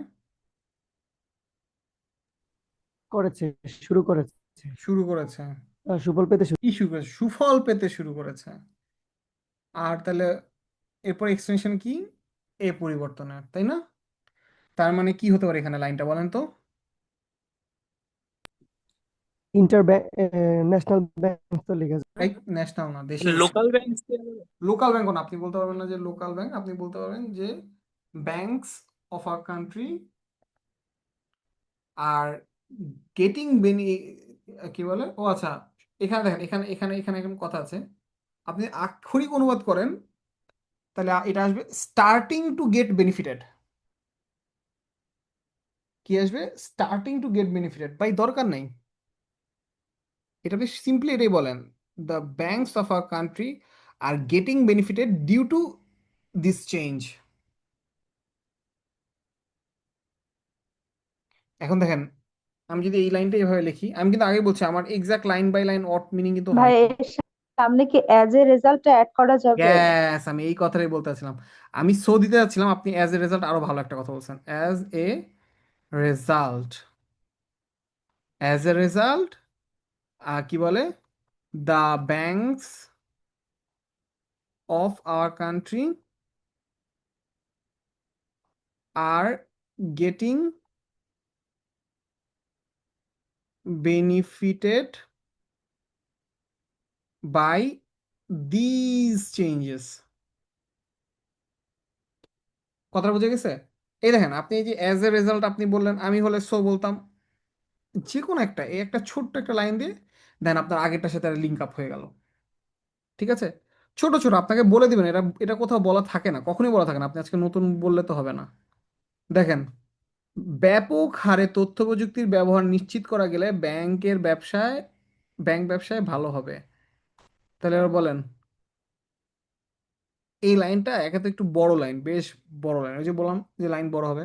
করেছে, শুরু করেছে, শুরু করেছে। সুফল পেতে শুরু। কি শুরু করেছে? সুফল পেতে শুরু করেছে। আর তাহলে এরপর এক্সটেনশন কি? পরিবর্তনের, তাই না? তার মানে কি হতে পারে এখানে লাইনটা বলেন তো? ইন্টার ন্যাশনাল ব্যাংক তো লেখা যায়। এই ন্যাশনাল না, দেশীয়। লোকাল ব্যাংক লোকাল ব্যাংক না, আপনি বলতে পারবেন না যে লোকাল ব্যাংক, আপনি বলতে পারবেন যে banks of our country are getting কি বলে, ও আচ্ছা, এখানে দেখেন, এখানে এখানে এখানে এখানে কথা আছে। আপনি আক্ষরিক অনুবাদ করেন তাহলে এটা আসবে স্টার্টিং টু গেট বেনিফিটেড। কি আসবে? Starting to get benefited. ভাই দরকার নেই, এটা বেশ সিম্পলি এটাই বলেন, the banks of our country are getting benefited due to this change. এখন দেখেন, আমি যদি এই লাইনটা এভাবে লিখি, আমি কিন্তু আগে বলছি আমার exact line by line ought meaning কিন্তু ভাই হয়। এর সামনে কি অ্যাজ এ রেজাল্ট অ্যাড করা যাবে? গ্যাস, আমি এই কথাটাই বলতে চাচ্ছিলাম। আমি সো দিতে যাচ্ছিলাম, আপনি অ্যাজ এ রেজাল্ট আরো ভালো একটা কথা বলছেন, as a result. As a result কি বলে, the banks of our country are getting benefited by these changes. কথা বুঝে গেছে? এই দেখেন, আপনি এই যে অ্যাজ এ রেজাল্ট আপনি বললেন, আমি হলে সো বলতাম, যে কোনো একটা এই একটা ছোট্ট একটা লাইন দিয়ে দেন আপনার আগেরটার সাথে লিঙ্ক আপ হয়ে গেল। ঠিক আছে? ছোট ছোট আপনাকে বলে দিবেন, এটা এটা কোথাও বলা থাকে না, কখনোই বলা থাকে না, আপনি আজকে নতুন বললে তো হবে না। দেখেন, ব্যাপক হারে তথ্য প্রযুক্তির ব্যবহার নিশ্চিত করা গেলে ব্যাংক ব্যবসায় ভালো হবে। তাহলে এবার বলেন, এই লাইনটা একে তো একটু বড় লাইন, বেশ বড় লাইন, ওই যে বললাম যে লাইন বড় হবে।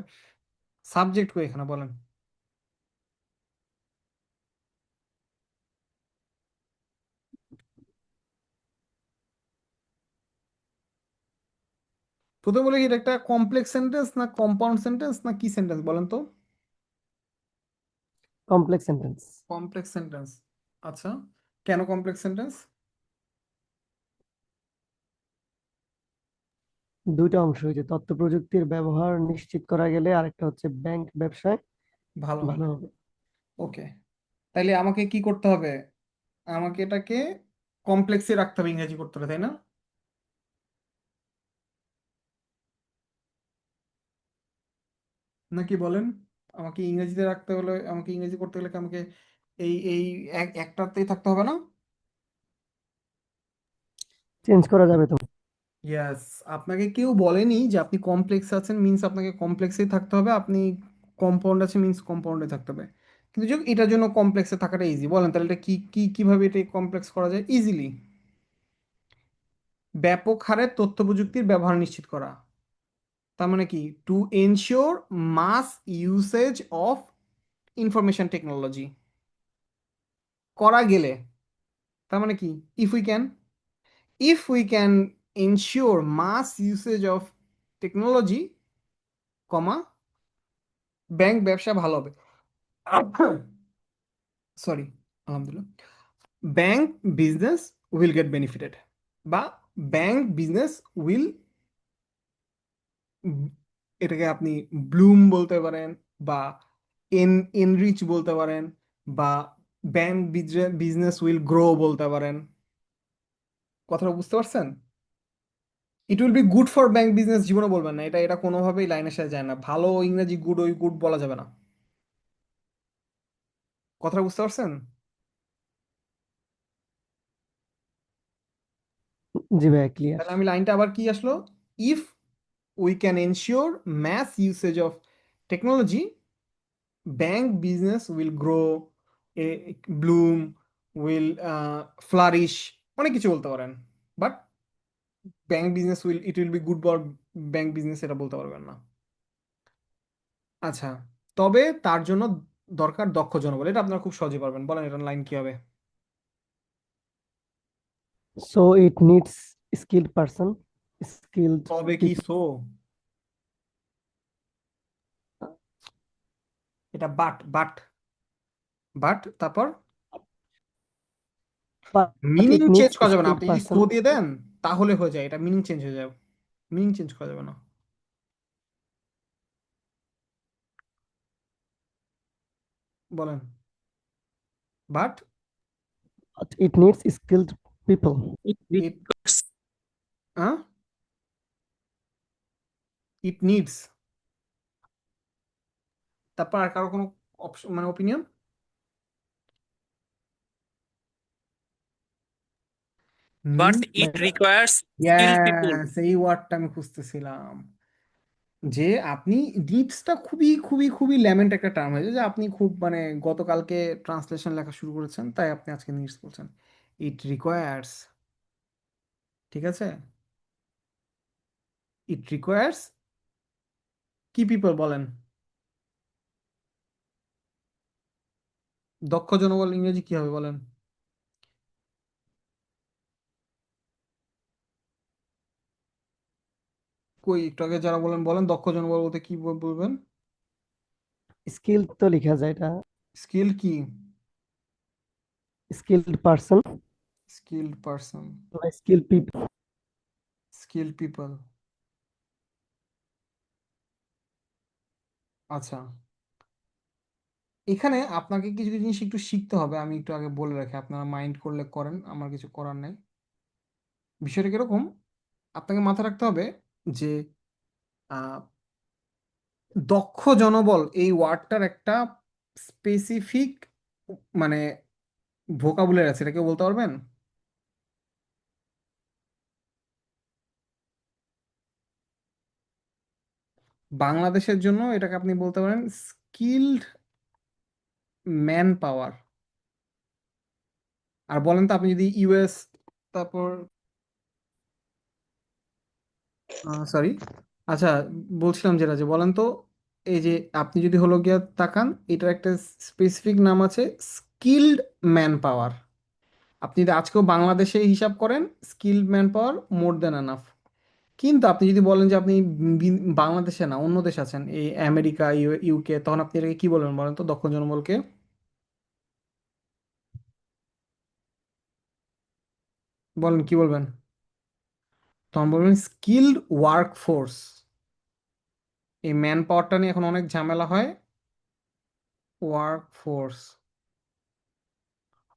সাবজেক্ট কই এখানে বলেন? প্রথমে বলে কি, এটা একটা কমপ্লেক্স সেন্টেন্স না কম্পাউন্ড সেন্টেন্স না কি সেন্টেন্স বলেন তো? Complex sentence. Complex sentence. আচ্ছা, কেন কমপ্লেক্স সেন্টেন্স? দুইটা অংশ হয়েছে, তথ্য প্রযুক্তির ব্যবহার নিশ্চিত করা গেলে, আরেকটা হচ্ছে ব্যাংক ব্যবসায় ভালো ভালো হবে। হবে। ওকে, তাইলে আমাকে কি করতে হবে? আমাকে এটাকে কমপ্লেক্সে রাখতে হবে, ইংরেজি করতে হবে, তাই না? নাকি বলেন? আমাকে ইংরেজিতে রাখতে হলে, আমাকে ইংরেজি করতে হলে কি আমাকে এই এই একটাতেই থাকতে হবে না? চেঞ্জ করা যাবে তো? ইয়েস। আপনাকে কেউ বলেনি যে আপনি কমপ্লেক্স আছেন মিন্স আপনাকে কমপ্লেক্সেই থাকতে হবে, আপনি কম্পাউন্ড আছে মিন্স কম্পাউন্ডে থাকতে হবে। কিন্তু যে এটার জন্য কমপ্লেক্সে থাকাটা ইজি, বলেন তাহলে এটা কি কি কিভাবে এটা কমপ্লেক্স করা যায় ইজিলি? ব্যাপক হারে তথ্য প্রযুক্তির ব্যবহার নিশ্চিত করা, তার মানে কি, to ensure mass usage of information technology করা গেলে, তার মানে কি, if we can, ensure mass usage of technology comma bank ব্যবসা ভালো হবে। সরি, আলহামদুলিল্লাহ, bank business will get benefited, বা ব্যাংক বিজনেস উইল, এটাকে আপনি ব্লুম বলতে পারেন, বা এনরিচ বলতে পারেন, বা ব্যাংক বিজনেস উইল গ্রো বলতে পারেন। কথাটা বুঝতে পারছেন? ইট will be good for bank business জীবনে বলবেন না, এটা এটা কোনোভাবেই লাইনের সাথে যায় না, ভালো ইংরেজি গুড, ওই গুড বলা যাবে না। কথাটা বুঝতে পারছেন? জি ভাইয়া, ক্লিয়ার। তাহলে আমি লাইনটা আবার কি আসলো, if we can ensure mass usage of technology, bank business will grow, a bloom, will flourish, অনেক কিছু বলতে পারেন, but bank business will, it will be good for bank business এটা বলতে পারবেন না। আচ্ছা, তবে তার জন্য দরকার দক্ষ জনবল, এটা আপনারা খুব সহজে পারবেন, বলেন এটার লাইন কি হবে? So it needs skilled person, skilled তবে কি পিপল। সো, এটা বাট বাট বাট তারপর but meaning it change needs করা যাবে না, স্কিলড আপনি যদি পারসন। সো দিয়ে দেন তাহলে হয়ে যায়, এটা মিনিং চেঞ্জ হয়ে যাবে, মিনিং চেঞ্জ করা যাবে না। বলেন। But It needs skilled people. It it requires it needs, তারপর আর কারো কোনো অপশন মানে ওপিনিয়ন? but it মানে requires skilled people. ইয়েস, এই ওয়ার্ডটা আমি খুঁজতেছিলাম, যে আপনি ডিপসটা খুবই খুবই খুবই ল্যামেন্ট একটা টার্ম হয়েছে, যে আপনি খুব মানে গতকালকে ট্রান্সলেশন লেখা শুরু করেছেন, তাই আপনি আজকে নিডস বলছেন। ইট রিকোয়ার্স, ঠিক আছে, ইট রিকোয়ার্স কি পিপল বলেন? দক্ষ জনবল ইংরেজি কি হবে বলেন? কই একটু আগে যারা বলেন বলেন, দক্ষ জনবল বলতে কি বলবেন? স্কিল তো লেখা যায়, এটা স্কিল কি? স্কিলড পারসন স্কিল্ড পারসন, বা স্কিল পিপল। স্কিল পিপল, আচ্ছা। এখানে আপনাকে কিছু কিছু জিনিস একটু শিখতে হবে, আমি একটু আগে বলে রাখি, আপনারা মাইন্ড করলে করেন, আমার কিছু করার নাই। বিষয়টা কিরকম, আপনাকে মাথায় রাখতে হবে যে আহ, দক্ষ জনবল এই ওয়ার্ডটার একটা স্পেসিফিক মানে ভোকাবুলারি আছে, এটা কেউ বলতে পারবেন? বাংলাদেশের জন্য এটাকে আপনি বলতে পারেন স্কিলড ম্যান পাওয়ার। আর বলেন তো, আপনি যদি ইউএস, তারপর সরি, আচ্ছা, বলছিলাম যেটা, যে বলেন তো, এই যে আপনি যদি হলো গিয়া তাকান, এটার একটা স্পেসিফিক নাম আছে স্কিলড ম্যান পাওয়ার। আপনি যদি আজকেও বাংলাদেশে হিসাব করেন, স্কিলড ম্যান পাওয়ার মোর দেন এনাফ। কিন্তু আপনি যদি বলেন যে আপনি বাংলাদেশে না, অন্য দেশে আছেন, এই আমেরিকা, ইউকে, তখন আপনি এটাকে কি বলবেন বলেন তো, দক্ষ জনবলকে? বলেন কি বলবেন? তখন বলবেন স্কিলড ওয়ার্ক ফোর্স। এই ম্যান পাওয়ারটা নিয়ে এখন অনেক ঝামেলা হয়, ওয়ার্ক ফোর্স,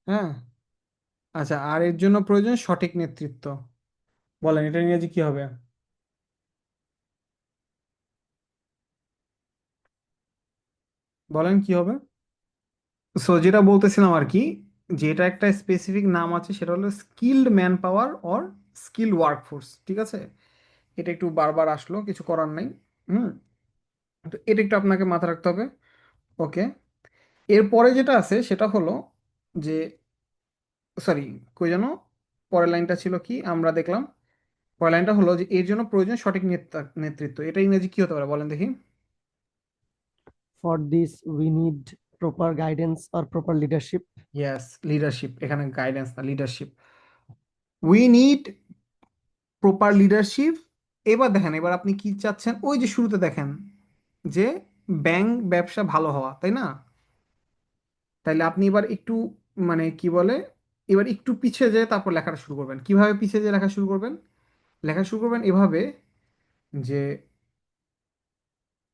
হ্যাঁ। আচ্ছা, আর এর জন্য প্রয়োজন সঠিক নেতৃত্ব। বলেন এটা ইংরেজি কি হবে? বলেন কি হবে? সো যেটা বলতেছিলাম আর কি, যে এটা একটা স্পেসিফিক নাম আছে, সেটা হলো skilled man power or skill workforce, ঠিক আছে? এটা একটু বারবার আসলো, কিছু করার নাই। হুম, তো এটা একটু আপনাকে মাথায় রাখতে হবে। ওকে, এরপরে যেটা আছে সেটা হলো যে, সরি, কই যেন পরের লাইনটা ছিল, কি আমরা দেখলাম, পরের লাইনটা হলো যে এর জন্য প্রয়োজন সঠিক নেতৃত্ব। এটা ইংরেজি কি হতে পারে বলেন দেখি? For this we need proper guidance or proper leadership. Yes, leadership, এখানে গাইডেন্স না, leadership. We need proper leadership. এবার দেখেন, এবার আপনি কি চাচ্ছেন, ওই যে শুরুতে দেখেন যে ব্যাংক ব্যবসা ভালো হওয়া, তাই না? তাইলে আপনি এবার একটু মানে কি বলে, এবার একটু পিছিয়ে যেয়ে তারপর লেখাটা শুরু করবেন। কিভাবে পিছিয়ে যেয়ে লেখা শুরু করবেন? লেখা শুরু করবেন এভাবে, যে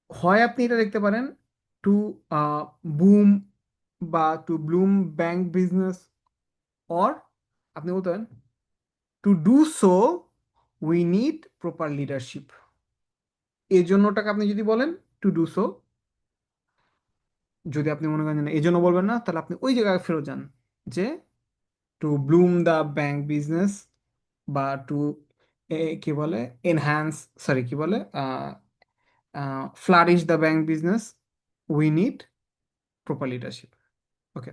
হয় আপনি এটা দেখতে পারেন, টু বুম বা to bloom bank business, or আপনি বলতে পারেন to do so we need proper leadership. এই জন্যটাকে আপনি যদি বলেন টু ডু সো, যদি আপনি মনে করেন যে না, এই জন্য বলবেন না, তাহলে আপনি ওই জায়গায় ফেরত যান, যে to bloom the bank business, বা টু কি বলে এনহ্যান্স, সরি কি বলে flourish the bank business, we need proper leadership. Okay,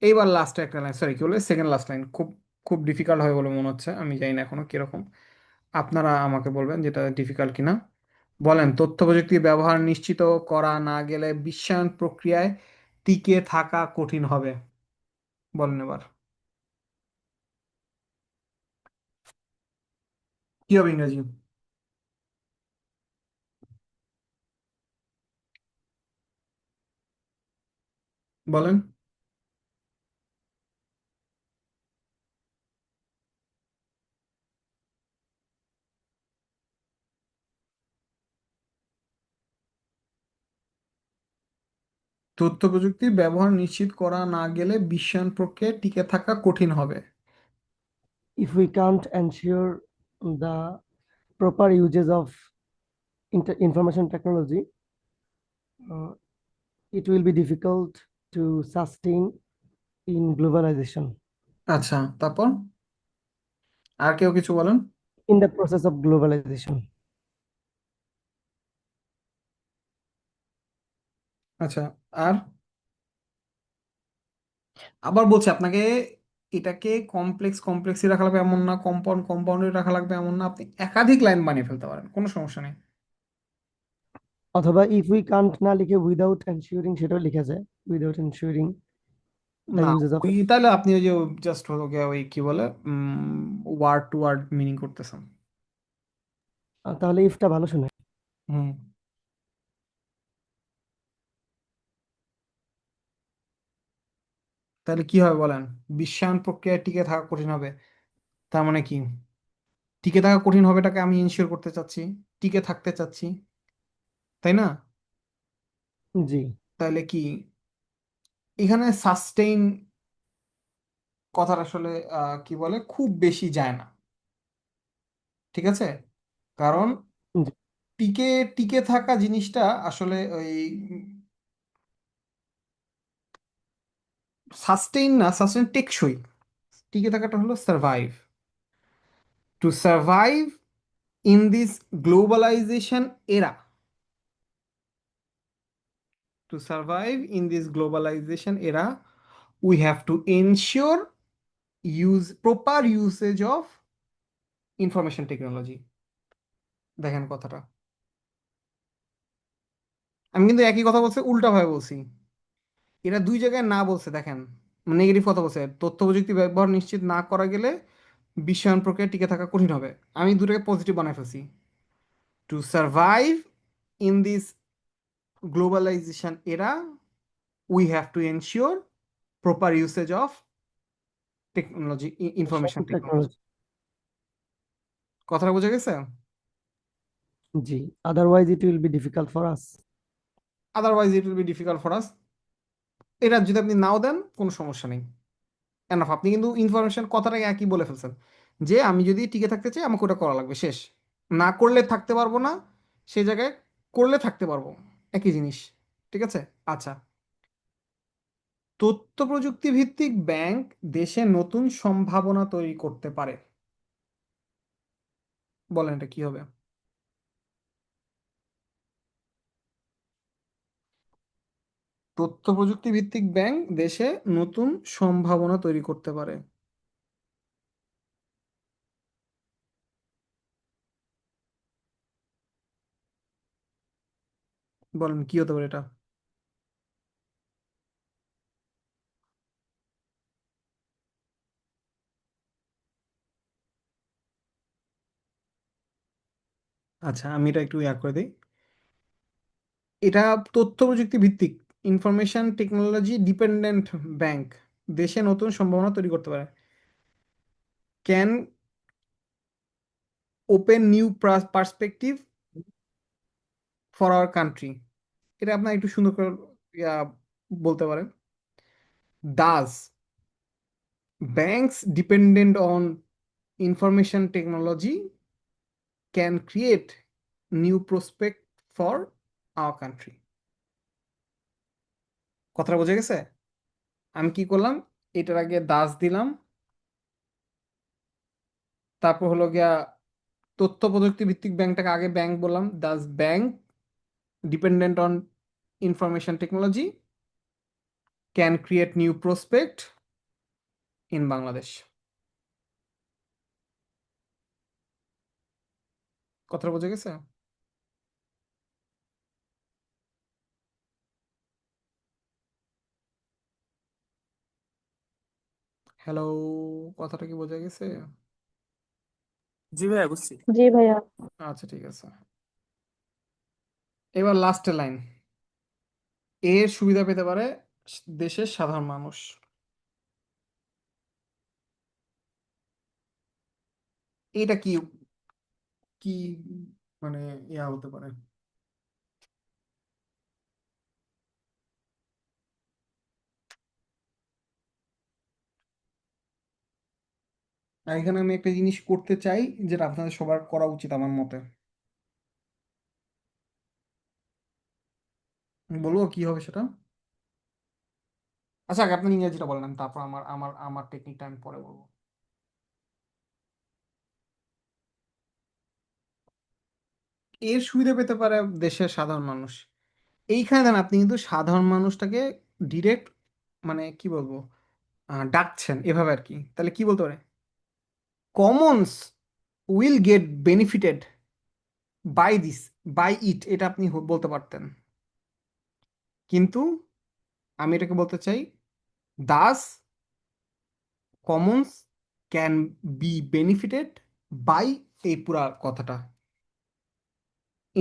এইবার লাস্টে একটা লাইন, সরি কি বলে সেকেন্ড লাস্ট লাইন, খুব খুব ডিফিকাল্ট হবে বলে মনে হচ্ছে, আমি জানি না এখনো কিরকম, আপনারা আমাকে বলবেন যেটা ডিফিকাল্ট কিনা। বলেন, তথ্য প্রযুক্তির ব্যবহার নিশ্চিত করা না গেলে বিশ্বায়ন প্রক্রিয়ায় টিকে থাকা কঠিন হবে। বলেন এবার কি হবে ইংরেজি? বলেন। তথ্য প্রযুক্তির ব্যবহার নিশ্চিত করা না গেলে বিশ্বায়ন প্রক্রিয়ায় টিকে থাকা কঠিন হবে। If we can't ensure the proper uses of information technology, uh, it will be difficult to sustain in globalization. আচ্ছা, তারপর আর কেউ কিছু বলেন? In the process of globalization. আচ্ছা, আর আবার বলছি আপনাকে, এটাকে কমপ্লেক্সই রাখা লাগবে এমন না, কম্পাউন্ডে রাখা লাগবে এমন না, আপনি একাধিক লাইন বানিয়ে ফেলতে পারেন, কোনো সমস্যা নেই। অথবা if we can't না লিখে without ensuring সেটাও লিখা যায়, without ensuring the না, uses of. ওই তাহলে আপনি ওই যে জাস্ট হলো গিয়ে ওই কি বলে ওয়ার্ড টু ওয়ার্ড মিনিং করতেছেন। তাহলে ইফটা ভালো শোনায়। হুম, তাহলে কি হবে বলেন? বিশ্বায়ন প্রক্রিয়ায় টিকে থাকা কঠিন হবে, তার মানে কি? টিকে থাকা কঠিন হবেটাকে আমি ইনশিওর করতে চাচ্ছি, টিকে থাকতে চাচ্ছি, তাই না? জি। তাহলে কি এখানে সাস্টেইন কথাটা আসলে কি বলে খুব বেশি যায় না, ঠিক আছে? কারণ জি। টিকে টিকে থাকা জিনিসটা আসলে ওই সাস্টেইন না, সাস্টেইন টেকসই, টিকে থাকাটা হলো survive. To survive in this globalisation era, to survive in this globalisation era we have to ensure proper usage of information technology. দেখেন কথাটা, আমি কিন্তু একই কথা বলছি, উল্টা ভাবে বলছি। এরা দুই জায়গায় না বলছে, দেখেন নেগেটিভ কথা বলছে, তথ্য প্রযুক্তি ব্যবহার নিশ্চিত না করা গেলে বিশ্বায়ন প্রক্রিয়া টিকে থাকা কঠিন হবে। আমি দুটোকে পজিটিভ বানাই ফেলছি। To survive in this globalisation era we have to ensure proper usage of technology, information technology. Technology. কথাটা বোঝা গেছে? জি, otherwise it will be difficult for us. Otherwise it will be difficult for us. এটা যদি আপনি নাও দেন কোনো সমস্যা নেই, এনাফ। আপনি কিন্তু ইনফরমেশন কথাটাকে একই বলে ফেলছেন, যে আমি যদি টিকে থাকতে চাই আমাকে ওটা করা লাগবে, শেষ। না করলে থাকতে পারবো না, সেই জায়গায় করলে থাকতে পারবো, একই জিনিস, ঠিক আছে? আচ্ছা, তথ্য প্রযুক্তি ভিত্তিক ব্যাংক দেশে নতুন সম্ভাবনা তৈরি করতে পারে। বলেন এটা কি হবে? তথ্য প্রযুক্তি ভিত্তিক ব্যাংক দেশে নতুন সম্ভাবনা তৈরি করতে পারে। বলেন কি হতে পারে এটা? আচ্ছা, আমি এটা একটু করে দিই। এটা তথ্য প্রযুক্তি ভিত্তিক, ইনফরমেশন টেকনোলজি ডিপেন্ডেন্ট ব্যাংক দেশে নতুন সম্ভাবনা তৈরি করতে পারে। Can open new perspective for our country. এটা আপনার একটু সুন্দর করে ইয়া, বলতে পারেন। Does banks dependent on information technology can create new prospect for our country. কথাটা বোঝা গেছে? আমি কি করলাম, এটার আগে দাস দিলাম, তারপর হলো গিয়া তথ্য প্রযুক্তি ভিত্তিক ব্যাংকটাকে আগে ব্যাংক বললাম, Das bank dependent on information technology can create new prospect in Bangladesh. কথাটা বোঝা গেছে? হ্যালো, কথাটা কি বোঝা গেছে? জি ভাইয়া, বুঝছি। জি ভাইয়া। আচ্ছা, ঠিক আছে। এবার লাস্টের লাইন, এর সুবিধা পেতে পারে দেশের সাধারণ মানুষ। এটা কি কি মানে ইয়া হতে পারে? আর এখানে আমি একটা জিনিস করতে চাই, যেটা আপনাদের সবার করা উচিত আমার মতে। বলবো কি হবে সেটা? আচ্ছা, আগে আপনি ইংরেজিটা বলেন, আমি তারপর আমার টেকনিকটা আমি পরে বলবো। এর সুবিধা পেতে পারে দেশের সাধারণ মানুষ। এইখানে দেন আপনি কিন্তু সাধারণ মানুষটাকে ডিরেক্ট, মানে কি বলবো, ডাকছেন এভাবে আর কি। তাহলে কি বলতে পারে? Commons will get benefited by this, by it, এটা আপনি বলতে পারতেন। কিন্তু আমি এটাকে বলতে চাই, thus commons can be benefited by এই পুরা কথাটা,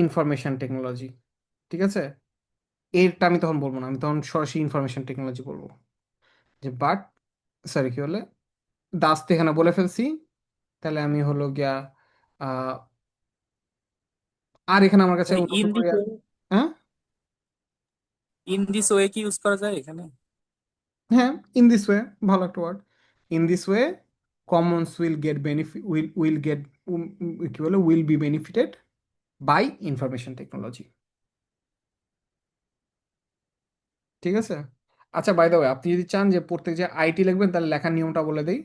ইনফরমেশন টেকনোলজি। ঠিক আছে? এরটা আমি তখন বলবো না, আমি তখন সরাসরি ইনফরমেশন টেকনোলজি বলবো। যে বাট, সরি কি বলে, দাস তো এখানে বলে ফেলছি, তাহলে আমি হলো গিয়া আহ, আর এখানে আমার কাছে মানে অন্য করে হ্যাঁ, ইন দিস ওয়ে কি ইউজ করা যায় এখানে? হ্যাঁ, ইন দিস ওয়ে, ভালো একটা word. In this way commons will get benefit, will get, কি বলে, will be benefited by information technology. ঠিক আছে? আচ্ছা, বাই দ্য ওয়ে, আপনি যদি চান যে প্রত্যেক যে আইটি লিখবেন, তাহলে লেখার নিয়মটা বলে দেই।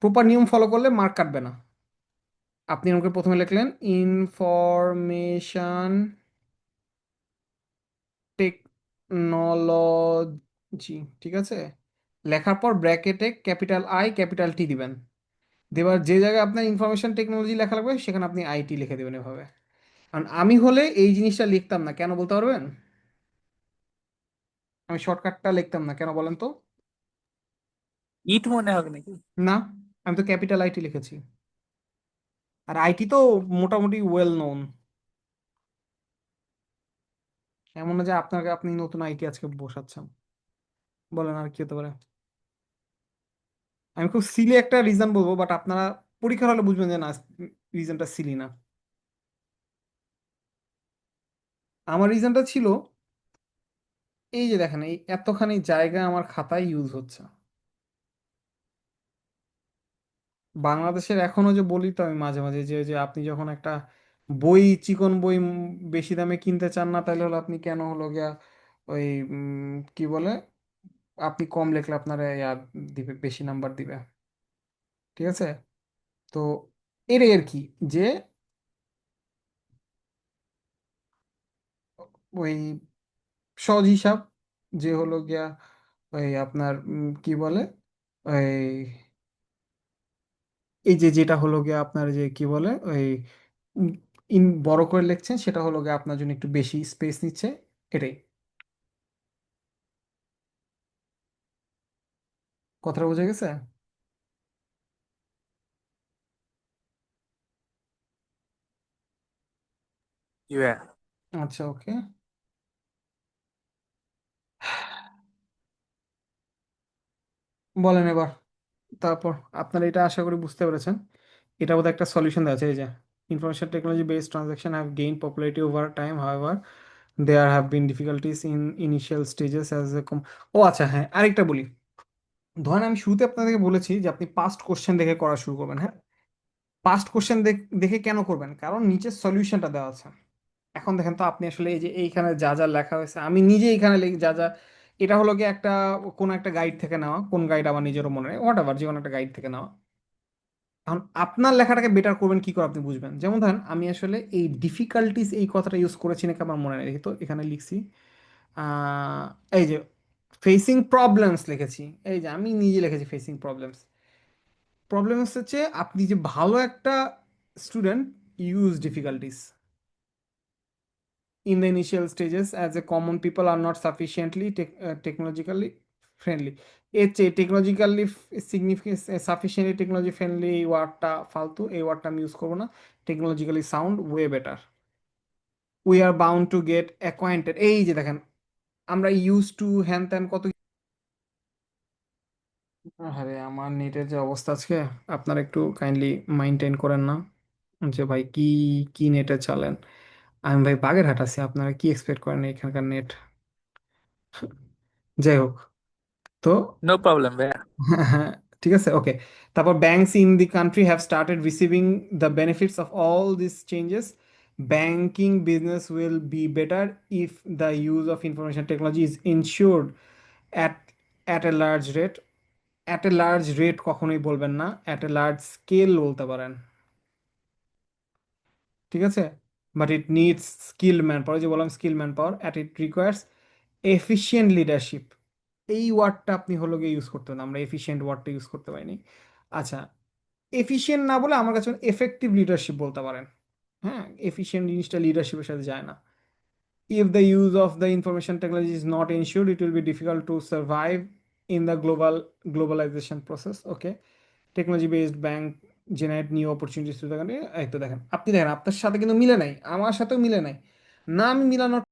প্রপার নিয়ম ফলো করলে মার্ক কাটবে না। আপনি আমাকে প্রথমে লিখলেন ইনফরমেশন টেকনোলজি, ঠিক আছে? লেখার পর ব্র্যাকেটে ক্যাপিটাল আই ক্যাপিটাল টি দিবেন। দেবার যে জায়গায় আপনার ইনফরমেশন টেকনোলজি লেখা লাগবে, সেখানে আপনি আইটি লিখে দেবেন এভাবে। কারণ আমি হলে এই জিনিসটা লিখতাম না, কেন বলতে পারবেন? আমি শর্টকাটটা লিখতাম না, কেন বলেন তো? ইট মনে হবে নাকি? না, আমি তো ক্যাপিটাল আইটি লিখেছি। আর আইটি তো মোটামুটি ওয়েল নোন। এমন না যে আপনি নতুন আইটি আজকে বসাচ্ছেন। বলেন আর কি হতে পারে? আমি খুব সিলি একটা রিজন বলবো, বাট আপনারা পরীক্ষার হলে বুঝবেন যে না, রিজনটা সিলি না। আমার রিজনটা ছিল, এই যে দেখেন, এই এতখানি জায়গা আমার খাতায় ইউজ হচ্ছে। বাংলাদেশের এখনো যে বলি তো আমি মাঝে মাঝে, যে যে আপনি যখন একটা বই, চিকন বই বেশি দামে কিনতে চান না, তাহলে হলো আপনি কেন হলো গিয়া ওই কি বলে, আপনি কম লিখলে আপনার ইয়া দিবে, বেশি নাম্বার দিবে। ঠিক আছে? তো এটাই আর কি, যে ওই সহজ হিসাব, যে হলো গিয়া ওই আপনার কি বলে, ওই এই যে যেটা হলো গিয়া আপনার যে কি বলে ওই উম, বড় করে লিখছেন, সেটা হলো গিয়ে আপনার জন্য একটু বেশি স্পেস নিচ্ছে, এটাই। কথাটা বোঝা গেছে? ইয়া। আচ্ছা, ওকে। বলেন এবার। তারপর আপনারা এটা আশা করি বুঝতে পেরেছেন। এটা বোধহয় একটা সলিউশন দেওয়া আছে, এই যে information technology based transaction have gain popularity over time, however there have been difficulties in initial stages as a come. ও আচ্ছা, হ্যাঁ, আরেকটা বলি। ধরেন আমি শুরুতে আপনাদেরকে বলেছি যে আপনি পাস্ট কোশ্চেন দেখে করা শুরু করবেন, হ্যাঁ। পাস্ট কোশ্চেন দেখে কেন করবেন? কারণ নিচে সলিউশনটা দেওয়া আছে। এখন দেখেন তো, আপনি আসলে এই যে এইখানে যা যা লেখা হয়েছে, আমি নিজে এখানে যা যা, এটা হলো কি একটা কোন একটা গাইড থেকে নেওয়া, কোন গাইড আমার নিজেরও মনে নেই, হোয়াট এভার, যে কোনো একটা গাইড থেকে নেওয়া। এখন আপনার লেখাটাকে বেটার করবেন কি করে আপনি বুঝবেন? যেমন ধরেন আমি আসলে এই ডিফিকাল্টিস এই কথাটা ইউজ করেছি নাকি আমার মনে নেই, তো এখানে লিখছি আহ, এই যে ফেসিং প্রবলেমস লিখেছি। এই যে আমি নিজে লিখেছি ফেসিং প্রবলেমস। প্রবলেম হচ্ছে আপনি যে ভালো একটা student use difficulties in the initial stages as a common people are not sufficiently technologically friendly. এর চেয়ে technologically significance, sufficiently technology friendly, এই ওয়ার্ডটা ফালতু, এই ওয়ার্ডটা আমি ইউজ করবো না। Technologically sound way better. We are bound to get acquainted, এই যে দেখেন, আমরা ইউজ টু হ্যান ত্যান কত। আরে আমার নেটের যে অবস্থা আজকে, আপনারা একটু কাইন্ডলি মাইন্টেন করেন না, যে ভাই কি কি নেটে চালেন। আমি ভাই বাগেরহাট আছি, আপনারা কি এক্সপেক্ট করেন এখানকার নেট? যাই হোক, তো নো প্রবলেম ভাইয়া। হ্যাঁ, ঠিক আছে, ওকে। তারপর banks in the country have started receiving the benefits of all this changes. Banking business will be better if the use of information technology is ensured at at a large rate. At a large rate কখনোই বলবেন না, at a large scale বলতে পারেন, ঠিক আছে। But it needs skill man power, যে বললাম skill man power, at it requires efficient leadership. এই ওয়ার্ডটা আপনি হলো গিয়ে ইউজ করতে না, আমরা এফিশিয়েন্ট ওয়ার্ডটা ইউজ করতে পারিনি। আচ্ছা, এফিশিয়েন্ট না বলে আমার কাছে এফেক্টিভ লিডারশিপ বলতে পারেন। হ্যাঁ, এফিশিয়েন্ট জিনিসটা লিডারশিপের সাথে যায় না। If the use of the information technology is not ensured, it will be difficult to survive in the globalization process. Okay, technology based bank generate new opportunities to the country। এই তো দেখেন, আপনি দেখেন আপনার সাথে কিন্তু মিলে নাই, আমার সাথেও মিলে নাই, না আমি মিলানোর